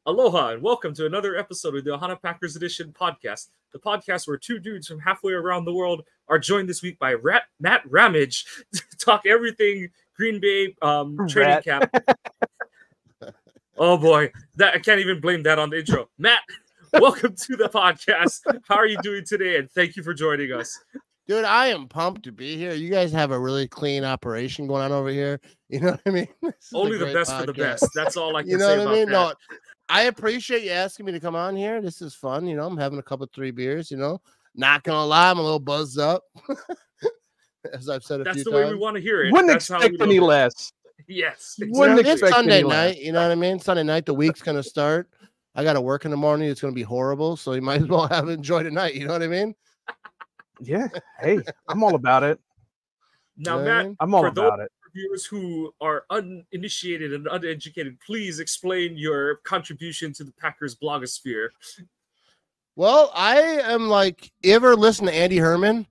Aloha and welcome to another episode of the Ohana Packers Edition podcast, the podcast where two dudes from halfway around the world are joined this week by Matt Ramage to talk everything Green Bay training camp. Oh boy, I can't even blame that on the intro. Matt, welcome to the podcast. How are you doing today? And thank you for joining us. Dude, I am pumped to be here. You guys have a really clean operation going on over here. You know what I mean? Only the best for the best. That's all I can say about that. No, I appreciate you asking me to come on here. This is fun. You know, I'm having a couple 3 beers, you know. Not gonna lie, I'm a little buzzed up. As I've said a few times. That's the way we want to hear it. Wouldn't That's expect any less. Yes. Exactly. It's Sunday night, you know what I mean? Sunday night, the week's gonna start. I gotta work in the morning. It's gonna be horrible. So you might as well enjoy tonight. You know what I mean? Yeah. Hey, I'm all about it. Now, Matt, I'm all about it. Viewers who are uninitiated and uneducated, please explain your contribution to the Packers blogosphere. Well, I am like, you ever listen to Andy Herman?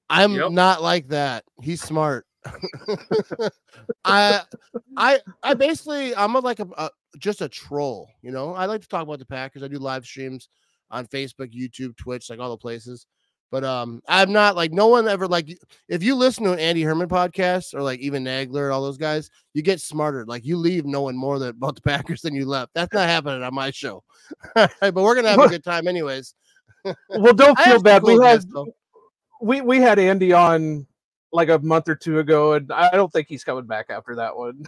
I'm not like that. He's smart. I basically, I'm just a troll, you know. I like to talk about the Packers. I do live streams on Facebook, YouTube, Twitch, like all the places. But I'm not like, no one ever, like, if you listen to an Andy Herman podcast or like even Nagler, all those guys, you get smarter. Like, you leave knowing more about the Packers than you left. That's not happening on my show. But we're gonna have a good time anyways. Well, don't feel bad. We had Andy on like a month or two ago, and I don't think he's coming back after that one.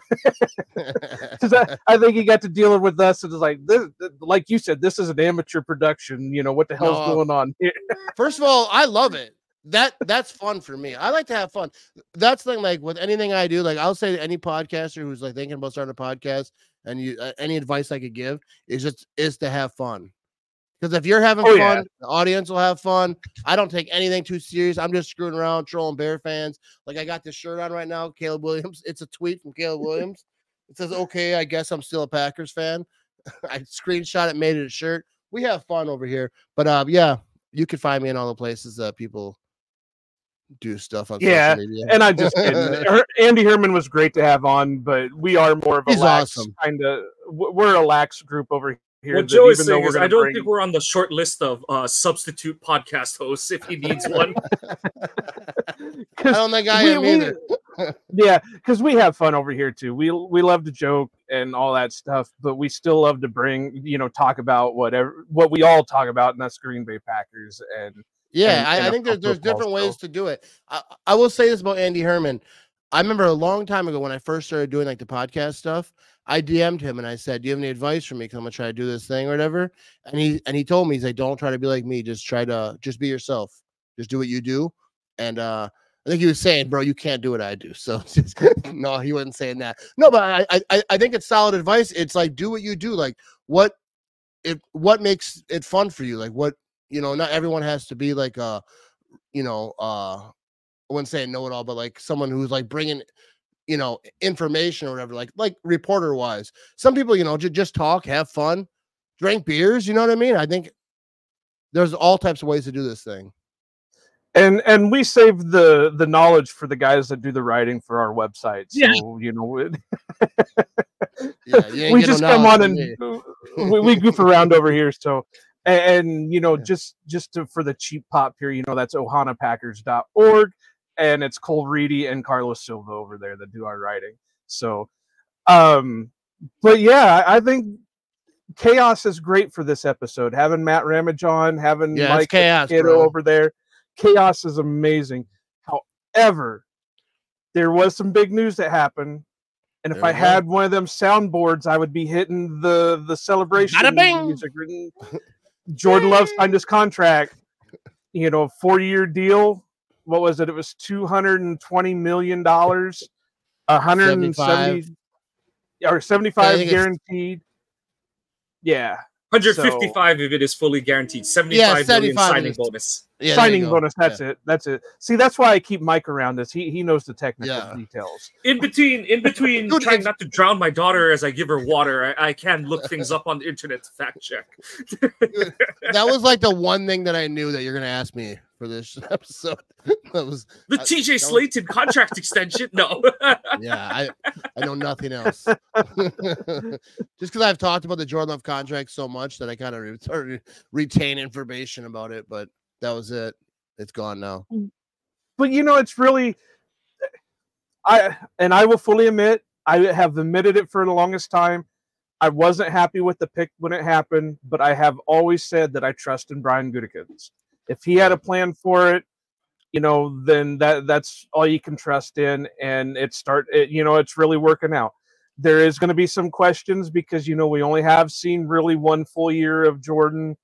Because I think he got to deal with us, and it's like this, like you said, this is an amateur production. You know what the hell's going on here? First of all, I love it. That's fun for me. I like to have fun. That's the thing. Like with anything I do, like I'll say to any podcaster who's like thinking about starting a podcast, and any advice I could give is to have fun. Because if you're having fun, the audience will have fun. I don't take anything too serious. I'm just screwing around, trolling Bear fans. Like I got this shirt on right now, Caleb Williams. It's a tweet from Caleb Williams. It says, "Okay, I guess I'm still a Packers fan." I screenshot it, made it a shirt. We have fun over here. But yeah, you can find me in all the places that people do stuff on social media. And I just kidding. Andy Herman was great to have on, but we are more of a lax kind of. We're a lax group over here. What Joe is saying is, I don't think we're on the short list of substitute podcast hosts if he needs one. I don't think I am either. Yeah, because we have fun over here too. We love to joke and all that stuff, but we still love to talk about what we all talk about, and that's Green Bay Packers. And I think there's different ways to do it. I will say this about Andy Herman. I remember a long time ago when I first started doing like the podcast stuff, I DM'd him and I said, "Do you have any advice for me? Because I'm gonna try to do this thing or whatever." And he told me, he's like, "Don't try to be like me. Just be yourself. Just do what you do." And I think he was saying, "Bro, you can't do what I do." So no, he wasn't saying that. No, but I think it's solid advice. It's like, do what you do. Like what makes it fun for you? Like what, not everyone has to be like I wouldn't say know-it-all, but like someone who's like bringing information or whatever, like reporter wise. Some people, just talk, have fun, drink beers. You know what I mean? I think there's all types of ways to do this thing. And we save the knowledge for the guys that do the writing for our website. So, we just come on and we goof around over here. So, and for the cheap pop here, that's ohanapackers.org. And it's Cole Reedy and Carlos Silva over there that do our writing. So, but yeah, I think chaos is great for this episode. Having Matt Ramage on, having Mike Kiddo over there. Chaos is amazing. However, there was some big news that happened. And if I had one of them soundboards, I would be hitting the celebration music. Jordan Love signed his contract, 4-year deal. What was it? It was $220 million, 170 or 75 guaranteed. Yeah. 155 if it is fully guaranteed. 75 million signing bonus. Yeah, signing bonus. That's it. That's it. See, that's why I keep Mike around this. He knows the technical details. In between trying not to drown my daughter as I give her water, I can look things up on the internet to fact check. That was like the one thing that I knew that you're going to ask me for this episode. That was the TJ Slayton contract extension. No. Yeah, I know nothing else. Just because I've talked about the Jordan Love contract so much that I kind of started retain information about it, but that was it. It's gone now. But it's really, I will fully admit, I have admitted it for the longest time. I wasn't happy with the pick when it happened, but I have always said that I trust in Brian Gutekunst. If he had a plan for it, then that's all you can trust in, and it's really working out. There is going to be some questions because we only have seen really one full year of Jordan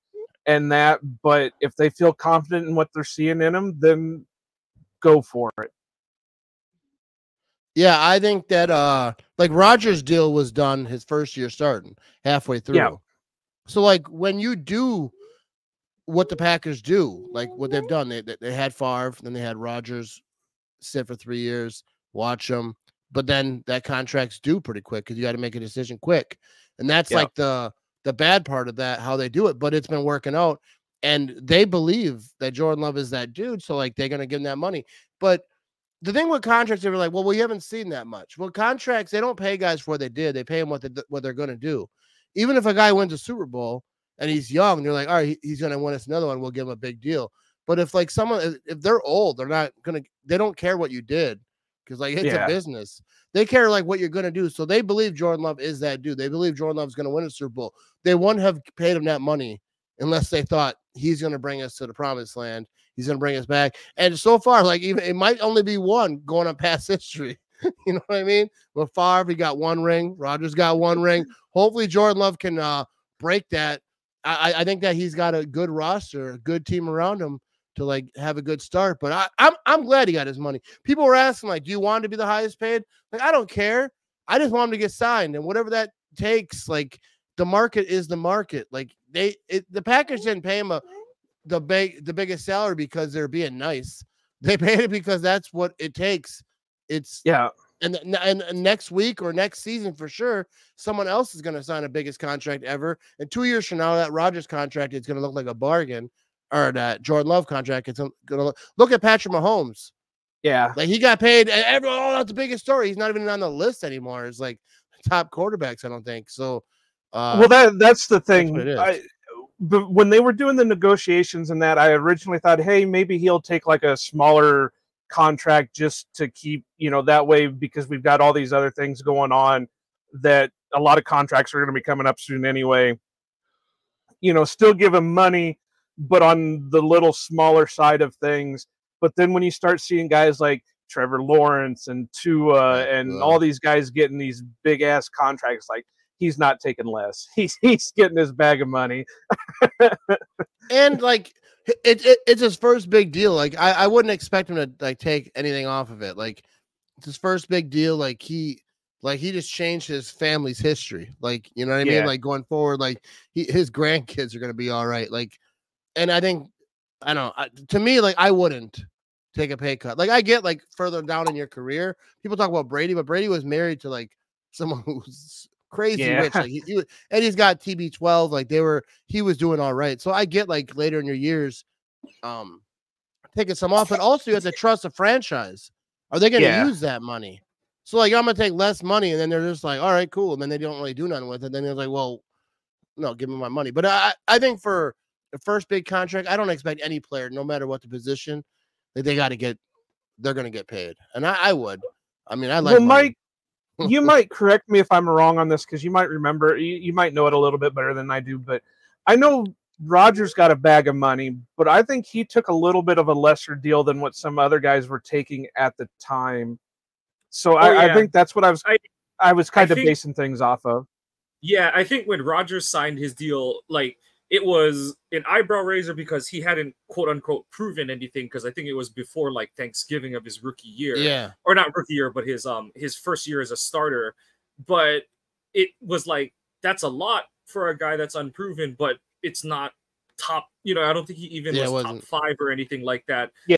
and that, but if they feel confident in what they're seeing in him, then go for it. Yeah, I think that like Rogers' deal was done his first year starting halfway through. Yeah. So like when you do what the Packers do, like what they've done, they had Favre, then they had Rogers sit for 3 years, watch them, but then that contract's due pretty quick because you got to make a decision quick, and that's like the bad part of that, how they do it. But it's been working out, and they believe that Jordan Love is that dude, so like they're gonna give him that money. But the thing with contracts, they were like, well, we haven't seen that much. Well, contracts, they don't pay guys for what they did; they pay them what they're gonna do. Even if a guy wins a Super Bowl and he's young, they're like, all right, he's going to win us another one. We'll give him a big deal. But if like someone, if they're old, they don't care what you did because like it's a business. They care like what you're going to do. So they believe Jordan Love is that dude. They believe Jordan Love is going to win a Super Bowl. They wouldn't have paid him that money unless they thought he's going to bring us to the promised land. He's going to bring us back. And so far, like even it might only be one going on past history. You know what I mean? With Favre, he got one ring. Rodgers got one ring. Hopefully Jordan Love can break that. I think that he's got a good roster, a good team around him to like have a good start. But I'm glad he got his money. People were asking like, do you want to be the highest paid? Like, I don't care. I just want him to get signed, and whatever that takes. Like, the market is the market. Like the Packers didn't pay him the biggest salary because they're being nice. They paid it because that's what it takes. And next week or next season for sure, someone else is going to sign the biggest contract ever. And 2 years from now, that Rodgers contract is going to look like a bargain, or that Jordan Love contract. It's going to look at Patrick Mahomes. Yeah, like he got paid. Everyone, that's the biggest story. He's not even on the list anymore. It's like top quarterbacks, I don't think so. Well, that's the thing. But when they were doing the negotiations and that, I originally thought, hey, maybe he'll take like a smaller contract just to keep, that way, because we've got all these other things going on that a lot of contracts are going to be coming up soon anyway. Still give him money, but on the little smaller side of things. But then when you start seeing guys like Trevor Lawrence and Tua and all these guys getting these big ass contracts, like he's not taking less. He's getting his bag of money. And like it's his first big deal. Like I wouldn't expect him to like take anything off of it. Like it's his first big deal. Like he just changed his family's history. Like, you know what I mean? Like going forward, like his grandkids are going to be all right. Like, and I think, I don't know, to me, like I wouldn't take a pay cut. Like I get like further down in your career, people talk about Brady, but Brady was married to like someone who's crazy rich. Like and he's got TB12. Like he was doing all right. So I get like later in your years, taking some off, but also you have to trust the franchise. Are they going to use that money? So like I'm gonna take less money, and then they're just like, all right, cool. And then they don't really do nothing with it. Then they're like, well, no, give me my money. But I think for the first big contract, I don't expect any player, no matter what the position, that they're gonna get paid. And I would. I mean, I like. Well, Mike, you might correct me if I'm wrong on this, because you might remember, you might know it a little bit better than I do, but I know Rodgers got a bag of money, but I think he took a little bit of a lesser deal than what some other guys were taking at the time. So I think that's what I was kind of basing things off of. Yeah, I think when Rodgers signed his deal, like it was an eyebrow raiser because he hadn't quote unquote proven anything, because I think it was before like Thanksgiving of his rookie year. Yeah. Or not rookie year, but his first year as a starter. But it was like, that's a lot for a guy that's unproven, but it's not top, I don't think he even was top 5 or anything like that. Yeah.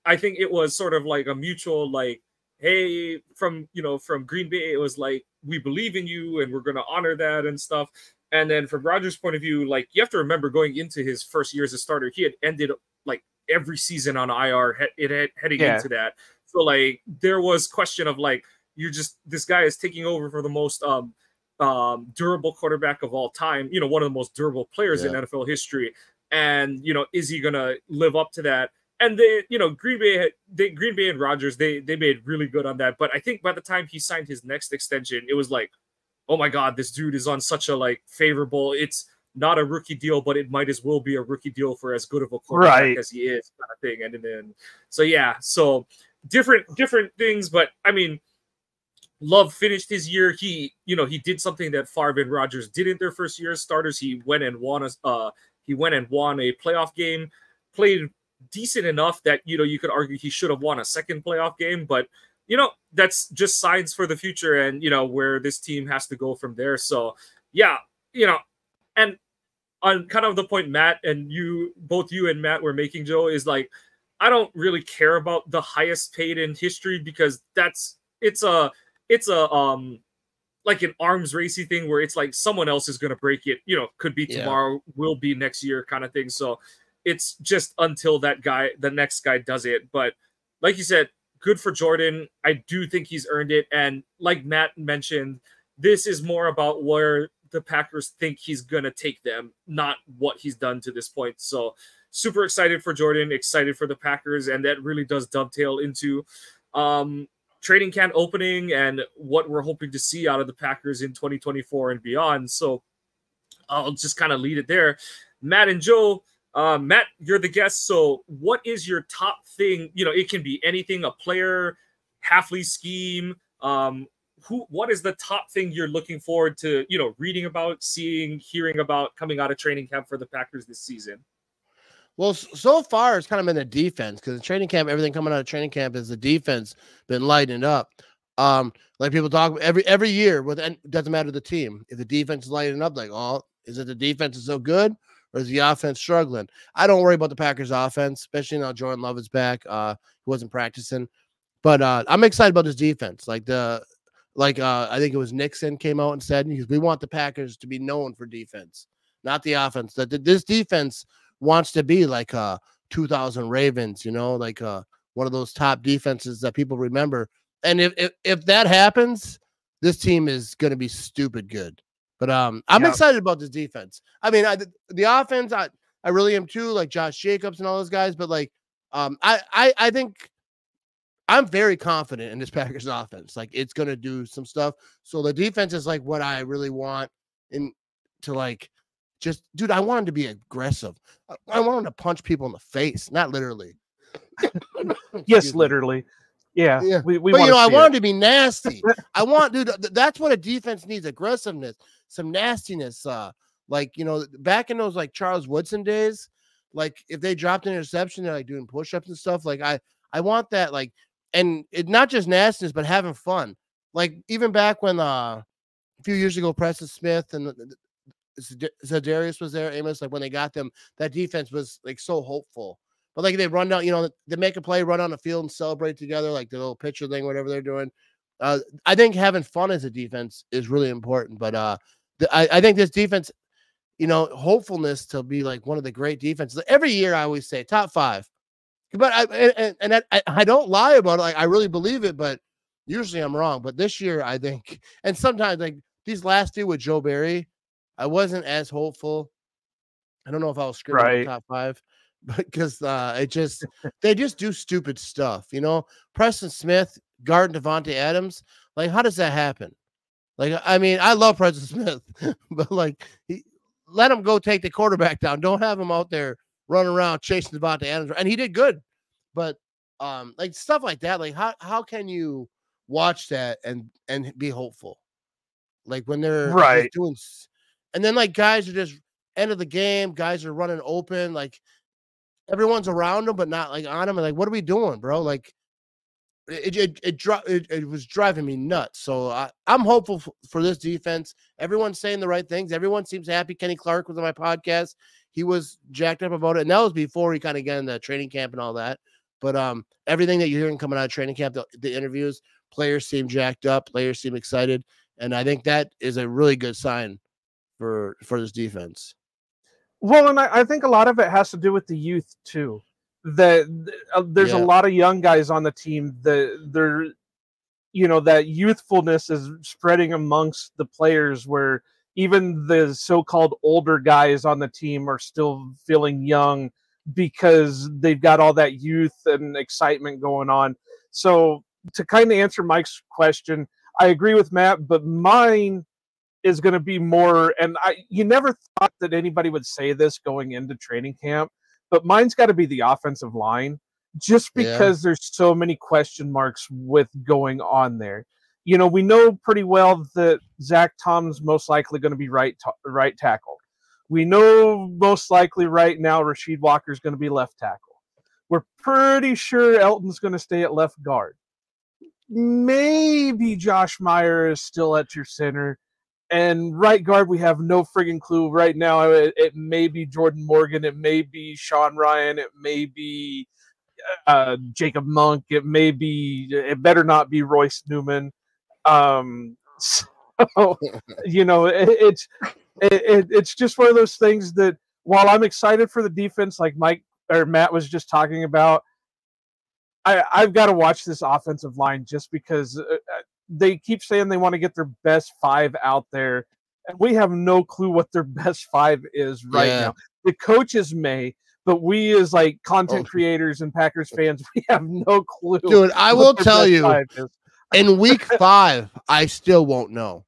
I think it was sort of like a mutual, like, hey, from Green Bay, it was like, we believe in you and we're going to honor that and stuff. And then from Rodgers' point of view, like, you have to remember, going into his first year as a starter, he had ended like every season on IR heading into that. So like there was question of like, this guy is taking over for the most durable quarterback of all time, you know, one of the most durable players in NFL history. And, you know, is he going to live up to that? And they, you know, Green Bay and Rodgers, they made really good on that. But I think by the time he signed his next extension, it was like, oh my God, this dude is on such a like favorable, it's not a rookie deal, but it might as well be a rookie deal for as good of a quarterback as he is, kind of thing. And then, so yeah, so different things. But I mean, Love finished his year. He did something that Favre and Rodgers didn't their first year as starters. He went and won a playoff game, played decent enough that, you know, you could argue he should have won a second playoff game, but you know, that's just signs for the future and, you know, where this team has to go from there. So yeah, you know, and on kind of the point Matt and both you and Matt were making, Joe, is like, I don't really care about the highest paid in history because it's a like an arms racy thing where it's like someone else is going to break it, you know, could be tomorrow, will be next year kind of thing. So it's just until the next guy does it. But like you said, good for Jordan. I do think he's earned it. And like Matt mentioned, this is more about where the Packers think he's going to take them, not what he's done to this point. So super excited for Jordan, excited for the Packers. And that really does dovetail into training camp opening and what we're hoping to see out of the Packers in 2024 and beyond. So I'll just kind of lead it there. Matt and Joe, Matt, you're the guest. So what is your top thing? You know, it can be anything, a player, Halfley scheme. What is the top thing you're looking forward to, you know, reading about, seeing, hearing about coming out of training camp for the Packers this season? Well, so far it's kind of been the defense because in training camp, everything coming out of training camp is the defense been lighting up. Like people talk every year it doesn't matter the team. If the defense is lighting up, like, oh, is it the defense is so good or is the offense struggling? I don't worry about the Packers offense, especially now Jordan Love is back. He wasn't practicing, but I'm excited about this defense. I think it was Nixon came out and said, we want the Packers to be known for defense, not the offense. That this defense wants to be like 2000 Ravens, you know, like one of those top defenses that people remember. And if that happens, this team is going to be stupid good. But I'm excited about this defense. I mean, the offense, I really am too, like Josh Jacobs and all those guys. But like, I think I'm very confident in this Packers offense. Like, it's going to do some stuff. So the defense is like what I really want to like. Just, dude, I want him to be aggressive. I want him to punch people in the face, not literally. Yes, literally. Yeah. We but you know, I want him to be nasty. I want, dude, that's what a defense needs: aggressiveness, some nastiness. Like, you know, back in those like Charles Woodson days, like if they dropped an interception, they're like doing push-ups and stuff. Like I want that, like, and it not just nastiness, but having fun. Like even back when a few years ago, Preston Smith and Zadarius was there, Amos, like when they got them, that defense was like so hopeful. But like they run down, you know, they make a play, run on the field and celebrate together, like the little pitcher thing, whatever they're doing. I think having fun as a defense is really important. But I think this defense, you know, hopefulness to be like one of the great defenses. Every year I always say top 5. But I don't lie about it. Like I really believe it, but usually I'm wrong. But this year I think, and sometimes like these last 2 with Joe Barry, I wasn't as hopeful. I don't know if I was scripting top 5, but because they just do stupid stuff, you know. Preston Smith guarding Devontae Adams, like how does that happen? Like, I mean, I love Preston Smith, but like let him go take the quarterback down. Don't have him out there running around chasing Devontae Adams, and he did good. But like stuff like that, like how can you watch that and be hopeful? Like when they're just doing. And then, like, guys are just end of the game. Guys are running open. Like, everyone's around them, but not, like, on them. And, like, what are we doing, bro? Like, it was driving me nuts. So, I'm hopeful for this defense. Everyone's saying the right things. Everyone seems happy. Kenny Clark was on my podcast. He was jacked up about it. And that was before he kind of got in the training camp and all that. But everything that you're hearing coming out of training camp, the interviews, players seem jacked up. Players seem excited. And I think that is a really good sign for this defense. Well, and I think a lot of it has to do with the youth too, that there's a lot of young guys on the team that they're, that youthfulness is spreading amongst the players, where even the so-called older guys on the team are still feeling young because they've got all that youth and excitement going on. So to kind of answer Mike's question, I agree with Matt, but mine is going to be more, and you never thought that anybody would say this going into training camp, but mine's got to be the offensive line, just because there's so many question marks with going on there. We know pretty well that Zach Tom's most likely going to be right tackle. We know most likely right now Rasheed Walker's going to be left tackle. We're pretty sure Elton's going to stay at left guard. Maybe Josh Meyer is still at your center. And right guard, we have no friggin' clue right now. It may be Jordan Morgan. It may be Sean Ryan. It may be Jacob Monk. It better not be Royce Newman. So, it's just one of those things that, while I'm excited for the defense, like Mike or Matt was just talking about, I've got to watch this offensive line just because they keep saying they want to get their best 5 out there, and we have no clue what their best 5 is right now. The coaches may, but we as like content creators and Packers fans, we have no clue. Dude, I will tell you, in week 5, I still won't know.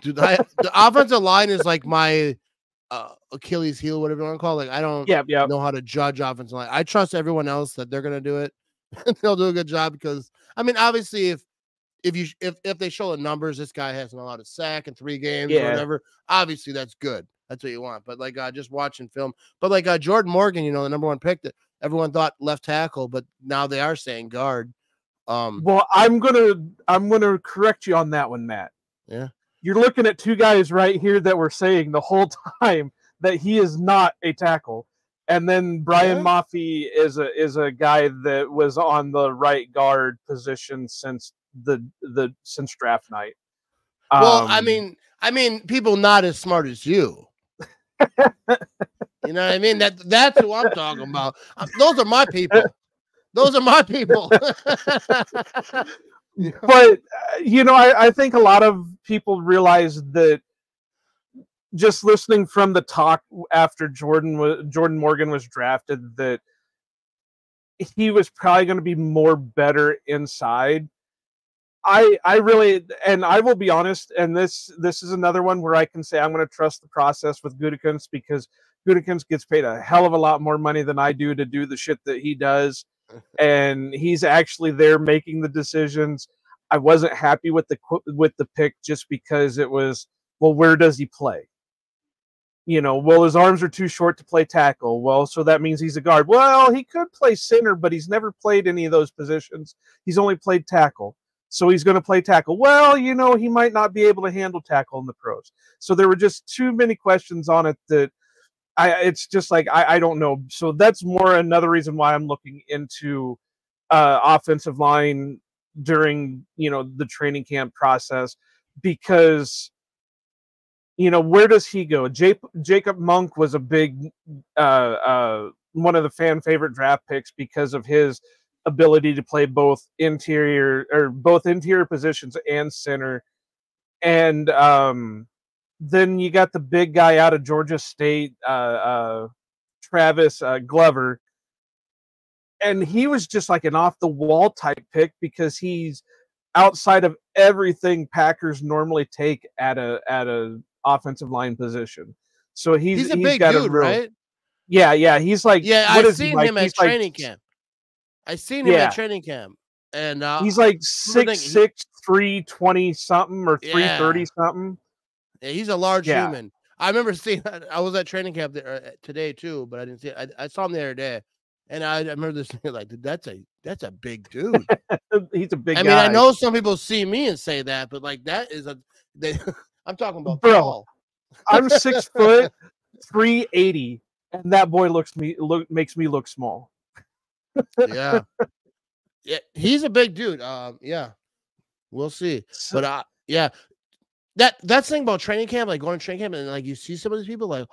Dude, the offensive line is like my Achilles heel, whatever you want to call it. Like, I don't know how to judge offensive line. I trust everyone else that they're going to do it. They'll do a good job because, I mean, obviously, if they show the numbers, this guy hasn't allowed a sack in 3 games or whatever, obviously that's good. That's what you want. But like just watching film, but like Jordan Morgan, the number 1 pick, that everyone thought left tackle, but now they are saying guard. Well, I'm gonna correct you on that one, Matt. Yeah, you're looking at 2 guys right here that were saying the whole time that he is not a tackle. And then Brian Maffey is a guy that was on the right guard position since since draft night. Well, I mean, people not as smart as you. You know what I mean? That's who I'm talking about. Those are my people. Those are my people. But I think a lot of people realize that, just listening from the talk after Jordan Morgan was drafted, that he was probably going to be more better inside. I really, and I will be honest, and this is another one where I can say I'm going to trust the process with Gutekunst, because Gutekunst gets paid a hell of a lot more money than I do to do the shit that he does, and he's actually there making the decisions. I wasn't happy with the pick just because it was, well, where does he play? Well, his arms are too short to play tackle. Well, so that means he's a guard. Well, he could play center, but he's never played any of those positions. He's only played tackle. So he's going to play tackle. Well, he might not be able to handle tackle in the pros. So there were just too many questions on it that it's just like, I don't know. So that's more another reason why I'm looking into offensive line during, the training camp process, because where does he go? Jacob Monk was a big one of the fan favorite draft picks because of his ability to play both interior positions and center. And then you got the big guy out of Georgia State, Travis Glover. And he was just like an off the wall type pick because he's outside of everything Packers normally take at a offensive line position. So he's a big got dude, right? Yeah. He's like, I've seen him at training camp. I seen him at training camp, and he's like 6'6", 320 something or 330 something. Yeah, he's a large human. I remember seeing. I was at training camp today too, but I didn't see it. I saw him the other day, and I remember this like, dude, that's a big dude. He's a big guy. I mean, I know some people see me and say that, but like that is I'm talking about bro. I'm 6 foot 380, and that boy makes me look small. Yeah, he's a big dude. We'll see. But that's the thing about training camp, like going to training camp, and like you see some of these people, like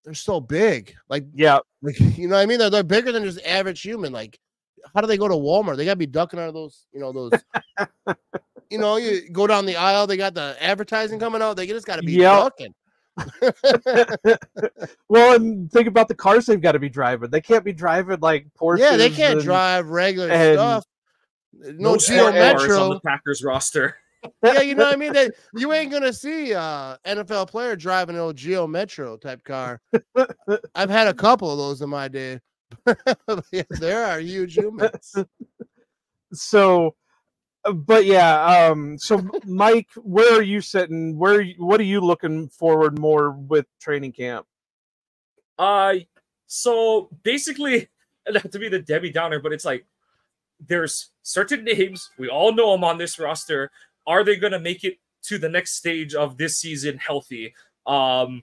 they're so big. Like, Yeah. you know what I mean? They're bigger than just average human. Like, how do they go to Walmart? They gotta be ducking out of those, you go down the aisle, they got the advertising coming out, they just gotta be ducking. Well, and think about the cars they've got to be driving. They can't be driving like Porsches. Yeah, they can't drive regular stuff. No Geo Metro on the Packers roster. Yeah, you know what I mean? You ain't gonna see NFL player driving an old Geo Metro type car. I've had a couple of those in my day. Yeah, there are huge humans. So, but yeah, so Mike, where are you sitting? What are you looking forward more with training camp? So basically, not to be the Debbie Downer, but it's like there's certain names, we all know them on this roster. Are they going to make it to the next stage of this season healthy? And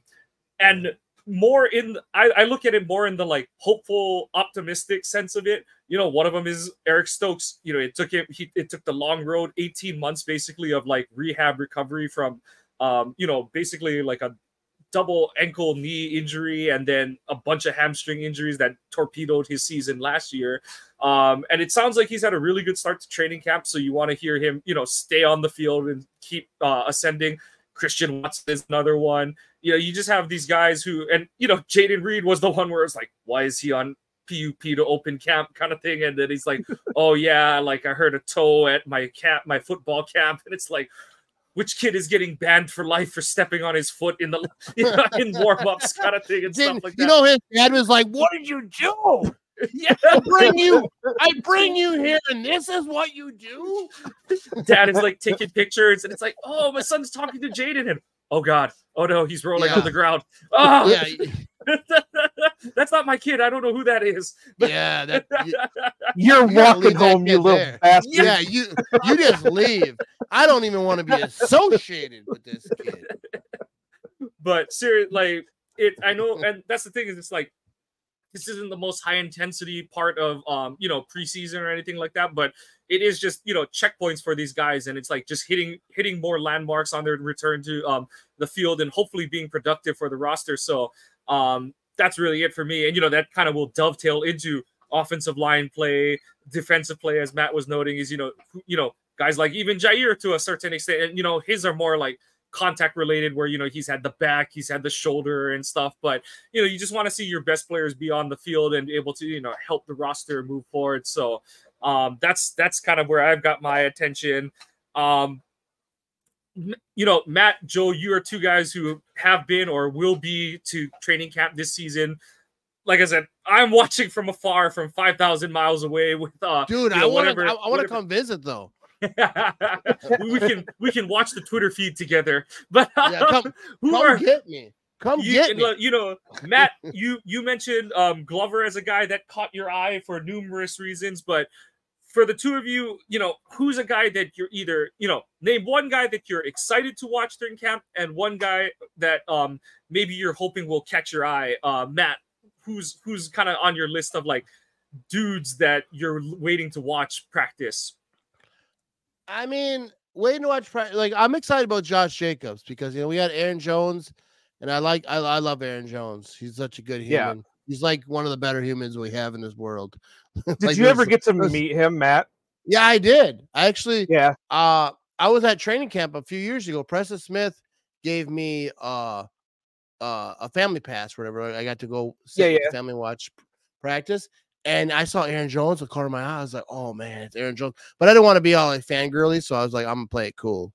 more I look at it more in the like hopeful, optimistic sense of it. One of them is Eric Stokes. It took the long road, 18 months basically of like rehab recovery from, basically like a double ankle knee injury and then a bunch of hamstring injuries that torpedoed his season last year. And it sounds like he's had a really good start to training camp. So you want to hear him, stay on the field and keep ascending. Christian Watson is another one. You just have these guys who, and Jaden Reed was the one where it's like, why is he on PUP to open camp kind of thing? And then he's like, oh yeah, like I heard a toe at my football camp. And it's like, which kid is getting banned for life for stepping on his foot in the in warm-ups kind of thing and stuff like that. His dad was like, what did you do? Yeah, I bring you here and this is what you do? Dad is like taking pictures and it's like, oh, my son's talking to Jaden and oh god, oh no, he's rolling on the ground. Oh yeah. That's not my kid. I don't know who that is. Yeah, you're walking home, you little bastard. Yeah, you just leave. I don't even want to be associated with this kid. But seriously, like I know, and that's the thing is, it's like this isn't the most high intensity part of preseason or anything like that, but it is just checkpoints for these guys, and it's like just hitting more landmarks on their return to the field and hopefully being productive for the roster. So that's really it for me. And that kind of will dovetail into offensive line play, defensive play, as Matt was noting, is guys like even Jair to a certain extent, and his are more like contact related where he's had the back, he's had the shoulder and stuff, but you just want to see your best players be on the field and able to help the roster move forward. So that's kind of where I've got my attention. Matt, Joe, you are two guys who have been or will be to training camp this season. Like I said, I'm watching from afar, from 5,000 miles away with dude, I want to come visit though. we can watch the Twitter feed together. But come get me. Come get me. Matt, you mentioned Glover as a guy that caught your eye for numerous reasons, but for the two of you, who's a guy that you're either, name one guy that you're excited to watch during camp and one guy that maybe you're hoping will catch your eye. Matt, who's kind of on your list of like dudes that you're waiting to watch practice? I mean, waiting to watch practice. Like, I'm excited about Josh Jacobs because we had Aaron Jones, and I love Aaron Jones. He's such a good human. Yeah. He's like one of the better humans we have in this world. Did you ever get to meet him, Matt? Yeah, I did. I actually, yeah. I was at training camp a few years ago. Preston Smith gave me a family pass, whatever. I got to go sit with the family watch practice. And I saw Aaron Jones with the corner of my eye. I was like, oh, man, it's Aaron Jones. But I didn't want to be all like fangirly, so I was like, I'm going to play it cool.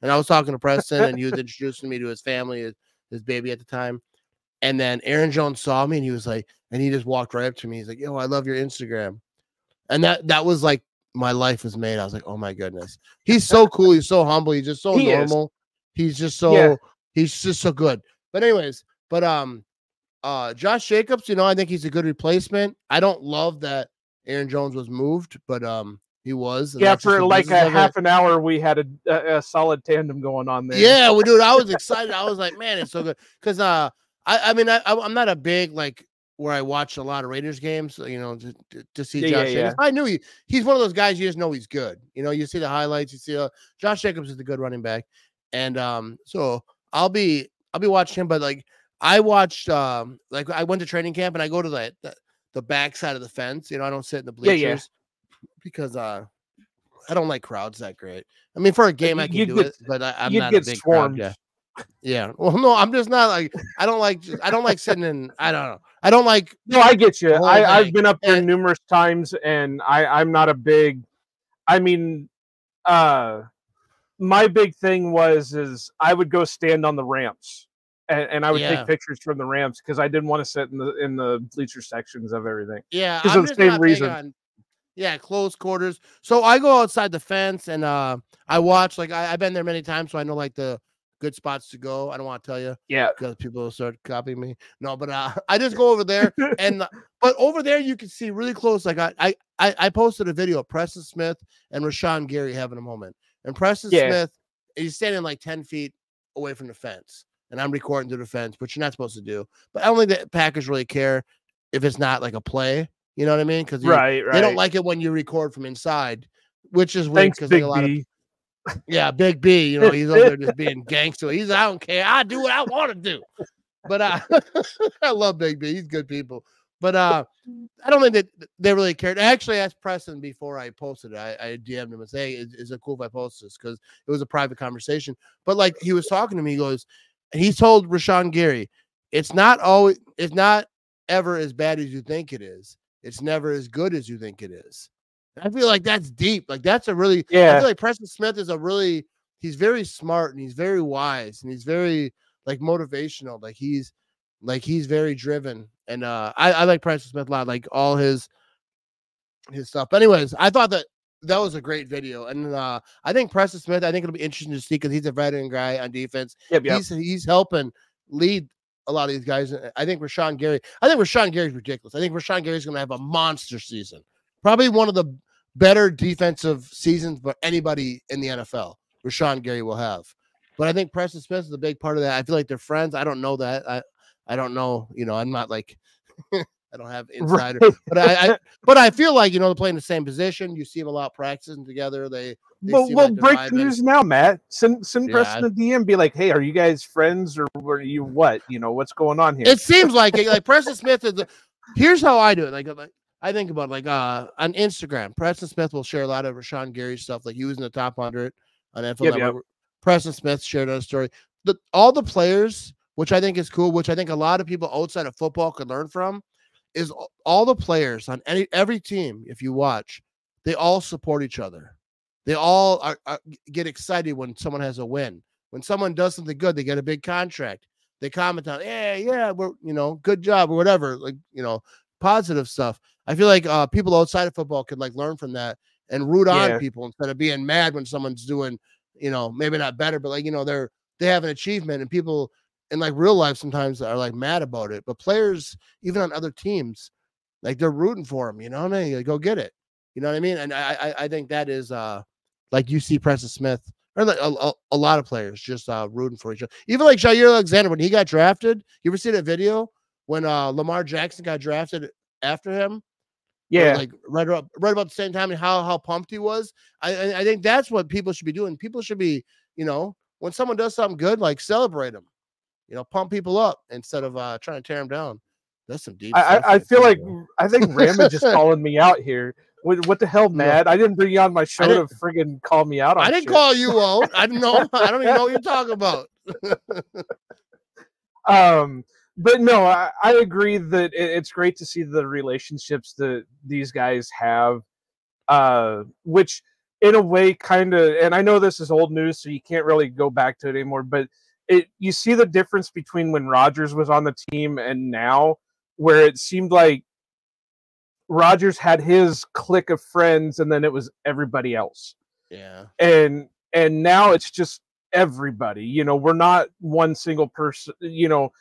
And I was talking to Preston, and he was introducing me to his family, his baby at the time. And then Aaron Jones saw me, and he was like, and he just walked right up to me. He's like, yo, I love your Instagram. And that was like, my life was made. I was like, oh, my goodness. He's so cool. He's so humble. He's just so normal. He's just so good. But anyways, Josh Jacobs, I think he's a good replacement. I don't love that Aaron Jones was moved, but he was. Yeah, for like a half an hour, we had a solid tandem going on there. Yeah, well, dude, I was excited. I was like, man, it's so good. Because I'm not a big like where I watch a lot of Raiders games, to see Josh Jacobs. I knew he's one of those guys you just know he's good. You see the highlights, you see Josh Jacobs is a good running back, and so I'll be watching him, but like. I watched like I went to training camp and I go to the back side of the fence. You know, I don't sit in the bleachers because I don't like crowds that great. I mean, for a game I can do it, but I'm not a big crowd guy. Yeah. Well, no, I'm just not like I don't like sitting in. I don't know. I don't like. No, I get you. I've been up there numerous times, and I'm not a big. I mean, my big thing is I would go stand on the ramps, and I would take pictures from the ramps because I didn't want to sit in the bleacher sections of everything. Yeah, because of the same reason. Close quarters. So I go outside the fence and I watch. Like I've been there many times, so I know like the good spots to go. I don't want to tell you, because people will start copying me. No, but I just go over there, and but over there you can see really close. Like I posted a video of Preston Smith and Rashawn Gary having a moment, and Preston Smith, he's standing like 10 feet away from the fence, and I'm recording through the fence, which you're not supposed to do. But I don't think the Packers really care if it's not like a play. You know what I mean? Because they don't like it when you record from inside, which is weird because like a lot of Big B. You know, he's over there just being gangster. I don't care. I do what I want to do. But I love Big B. He's good people. But I don't think that they really cared. I actually asked Preston before I posted it. I DM'd him and said, "Hey, is it cool if I post this?" Because it was a private conversation. But like he was talking to me, he goes, and he told Rashawn Gary, it's not ever as bad as you think it is. It's never as good as you think it is. I feel like that's deep. Like that's a really, I feel like Preston Smith is he's very smart and he's very wise and he's very like motivational. Like he's very driven. And I like Preston Smith a lot, like all his stuff. But anyways, I thought that was a great video. And I think Preston Smith, I think it'll be interesting to see because he's a veteran guy on defense. He's helping lead a lot of these guys. I think Rashawn Gary is ridiculous. I think Rashawn Gary is going to have a monster season. Probably one of the better defensive seasons but anybody in the NFL. Rashawn Gary will have. But I think Preston Smith is a big part of that. I feel like they're friends. I don't know that. I don't know. You know, I'm not like I don't have insider. But I feel like, you know, they're playing the same position. You see them a lot practicing together. Well, like break the news now, Matt. Send Preston a DM. Be like, hey, are you guys friends or were you what? You know, what's going on here? It seems like it. Like Preston Smith is. Here's how I do it. Like I think about it, like on Instagram, Preston Smith will share a lot of Rashawn Gary stuff. Like he was in the top 100 on NFL. Preston Smith shared a story. All the players, which I think is cool, which I think a lot of people outside of football could learn from, is all the players on every team. If you watch, they all support each other. They all get excited when someone has a win. When someone does something good, they get a big contract. They comment on, yeah, we're, you know, good job or whatever, like, you know, positive stuff. I feel like people outside of football could like learn from that and root on people instead of being mad when someone's doing, you know, maybe not better, but like, you know, they have an achievement and people in like real life sometimes are like mad about it. But players, even on other teams, like they're rooting for them, you know what I mean? Like, go get it. You know what I mean? And I think that is like you see Preston Smith or like a lot of players just rooting for each other. Even like Jair Alexander, when he got drafted, you ever see that video when Lamar Jackson got drafted after him? Yeah, like right about the same time, and how pumped he was. I think that's what people should be doing. People should be, you know, when someone does something good, like celebrate them, you know, pump people up instead of trying to tear them down. That's some deep. I feel like I think Ramage is calling me out here. What the hell, Matt? I didn't bring you on my show to friggin' call me out on I didn't call you out. I didn't know. I don't even know what you're talking about. But no, I agree that it's great to see the relationships that these guys have, which in a way kind of, and I know this is old news, so you can't really go back to it anymore, but you see the difference between when Rodgers was on the team and now, where it seemed like Rodgers had his clique of friends and then it was everybody else. Yeah. And now it's just everybody, you know, we're not one single person, you know,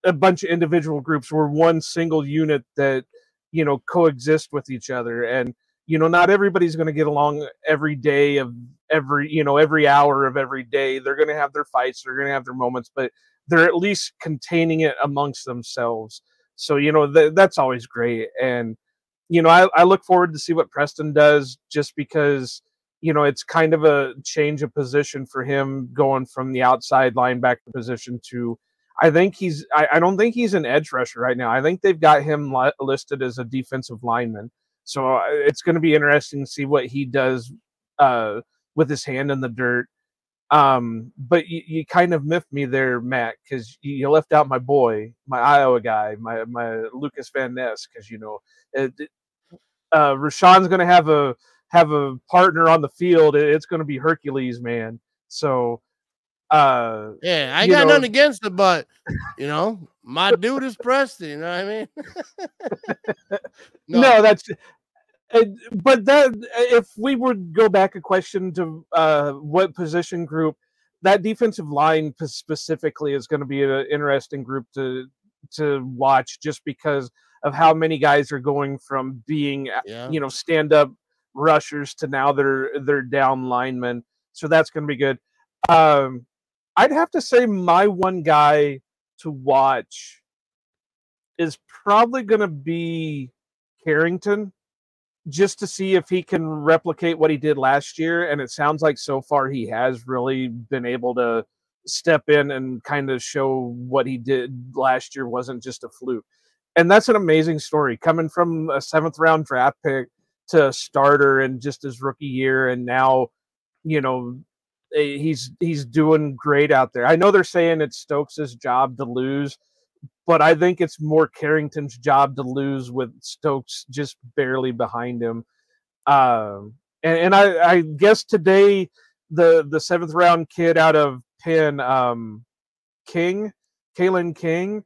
a bunch of individual groups. We're one single unit that, you know, coexist with each other. And, you know, not everybody's going to get along every day of every hour of every day. They're going to have their fights. They're going to have their moments, but they're at least containing it amongst themselves. So, you know, that's always great. And, you know, I look forward to see what Preston does just because, you know, it's kind of a change of position for him going from the outside linebacker position to, I think I don't think he's an edge rusher right now. I think they've got him listed as a defensive lineman. So it's going to be interesting to see what he does with his hand in the dirt. But you kind of miffed me there, Matt, because you left out my boy, my Iowa guy, my Lucas Van Ness, because Rashawn's going to have a partner on the field. It's going to be Hercules, man. So yeah, I got nothing against it, but my dude is Preston. You know what I mean? No, that's. But that, if we would go back a question to what position group, that defensive line specifically is going to be an interesting group to watch, just because of how many guys are going from being stand up rushers to now they're down linemen. So that's going to be good. I'd have to say my one guy to watch is probably going to be Carrington, just to see if he can replicate what he did last year. And it sounds like so far he has really been able to step in and kind of show what he did last year wasn't just a fluke. And that's an amazing story, coming from a 7th round draft pick to a starter in just his rookie year. And now, he's doing great out there. I know they're saying it's Stokes' job to lose, but I think it's more Carrington's job to lose with Stokes just barely behind him. And I guess today the 7th round kid out of Penn, Kalen King,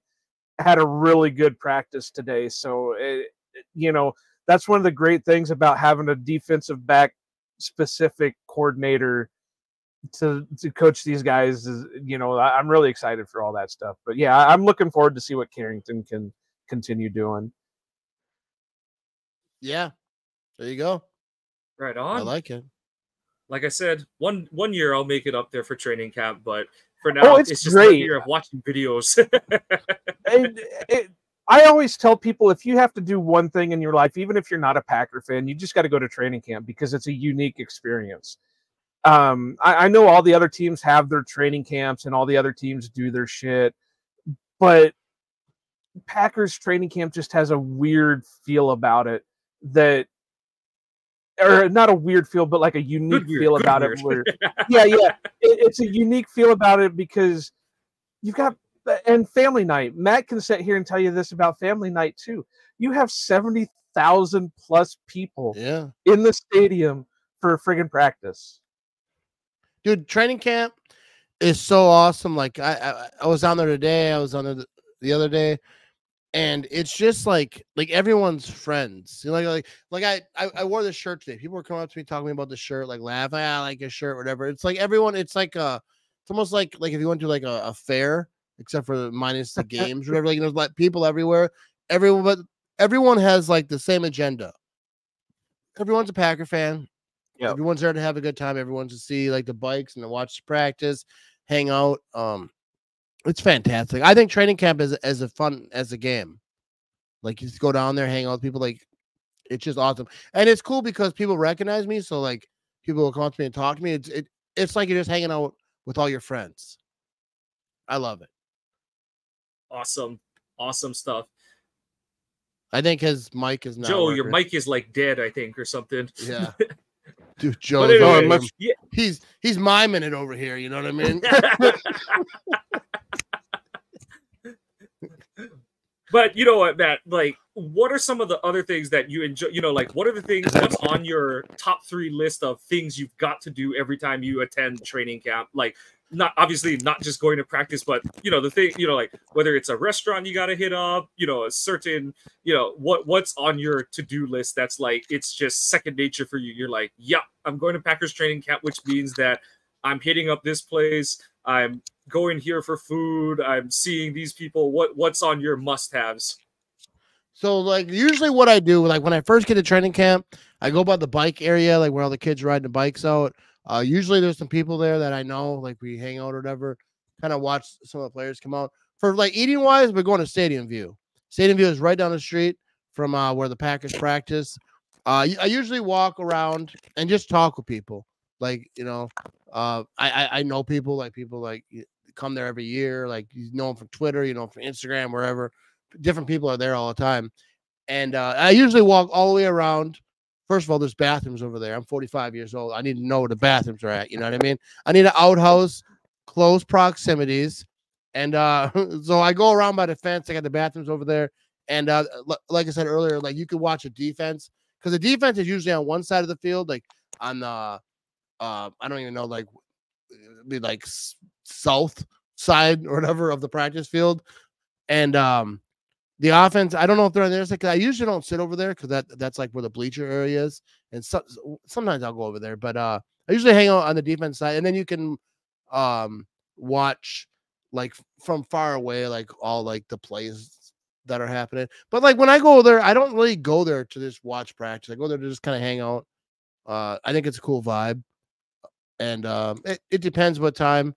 had a really good practice today. So, that's one of the great things about having a defensive back specific coordinator to coach these guys is, I'm really excited for all that stuff. But yeah, I'm looking forward to see what Carrington can continue doing. Yeah, there you go. Right on. I like it. Like I said, one year I'll make it up there for training camp, but for now it's just great. a year of watching videos. I always tell people, if you have to do one thing in your life, even if you're not a Packer fan, you just got to go to training camp, because it's a unique experience. I know all the other teams have their training camps and all the other teams do their shit, but Packers training camp just has a weird feel about it, or not a weird feel, but like a unique feel about it. Where, it's a unique feel about it, because you've got, and family night. Matt can sit here and tell you this about family night too. You have 70,000 plus people in the stadium for a friggin' practice. Dude, training camp is so awesome. Like I was down there today. I was on there the other day, and it's just like everyone's friends. I wore this shirt today. People were coming up to me talking to me about the shirt, like laughing, I like your shirt, whatever. It's like everyone. It's like it's almost like if you went to like a fair, except for minus the games, whatever. Like there's like people everywhere. Everyone has like the same agenda. Everyone's a Packer fan. Yep. Everyone's there to have a good time. Everyone's to see like the bikes and to watch practice, hang out. It's fantastic. I think training camp is as fun as a game. Like, you just go down there, hang out with people. Like, it's just awesome, and it's cool because people recognize me. So like, people will come up to me and talk to me. It's like you're just hanging out with all your friends. I love it. Awesome stuff. I think his mic is not Joe. working. Your mic is like dead, I think, or something. Yeah. Dude, Joe, he's miming it over here. You know what I mean? But you know what, Matt? Like, what are some of the other things that you enjoy? Like, what are the things that's on your top 3 list of things you've got to do every time you attend training camp? Like, not just going to practice, but the thing, like whether it's a restaurant you got to hit up, a certain, what's on your to-do list that's like, it's just second nature for you. You're like, yeah, I'm going to Packers training camp, which means that I'm hitting up this place, I'm going here for food, I'm seeing these people. What's on your must-haves? So like, usually what I do, like when I first get to training camp, I go by the bike area, like where all the kids are riding the bikes out. Usually there's some people there that I know, like we hang out or whatever, kind of watch some of the players come out. For like eating wise, we're going to Stadium View. Stadium View is right down the street from where the Packers practice. I usually walk around and just talk with people. Like, I know people like come there every year. Like you know them from Twitter, you know them from Instagram, wherever. Different people are there all the time. And I usually walk all the way around. First of all, there's bathrooms over there. I'm 45 years old. I need to know where the bathrooms are at. You know what I mean? I need an outhouse, close proximities. And so I go around by the fence. I got the bathrooms over there. And like I said earlier, like you can watch a defense because the defense is usually on one side of the field, like on the I don't even know, like be like south side or whatever of the practice field. And the offense, I don't know if they're on there. I usually don't sit over there because that's like where the bleacher area is. And sometimes I'll go over there, but I usually hang out on the defense side, and then you can watch like from far away, like all like the plays that are happening. But like when I go there, I don't really go there to just watch practice. I go there to just kind of hang out. I think it's a cool vibe, and it depends what time.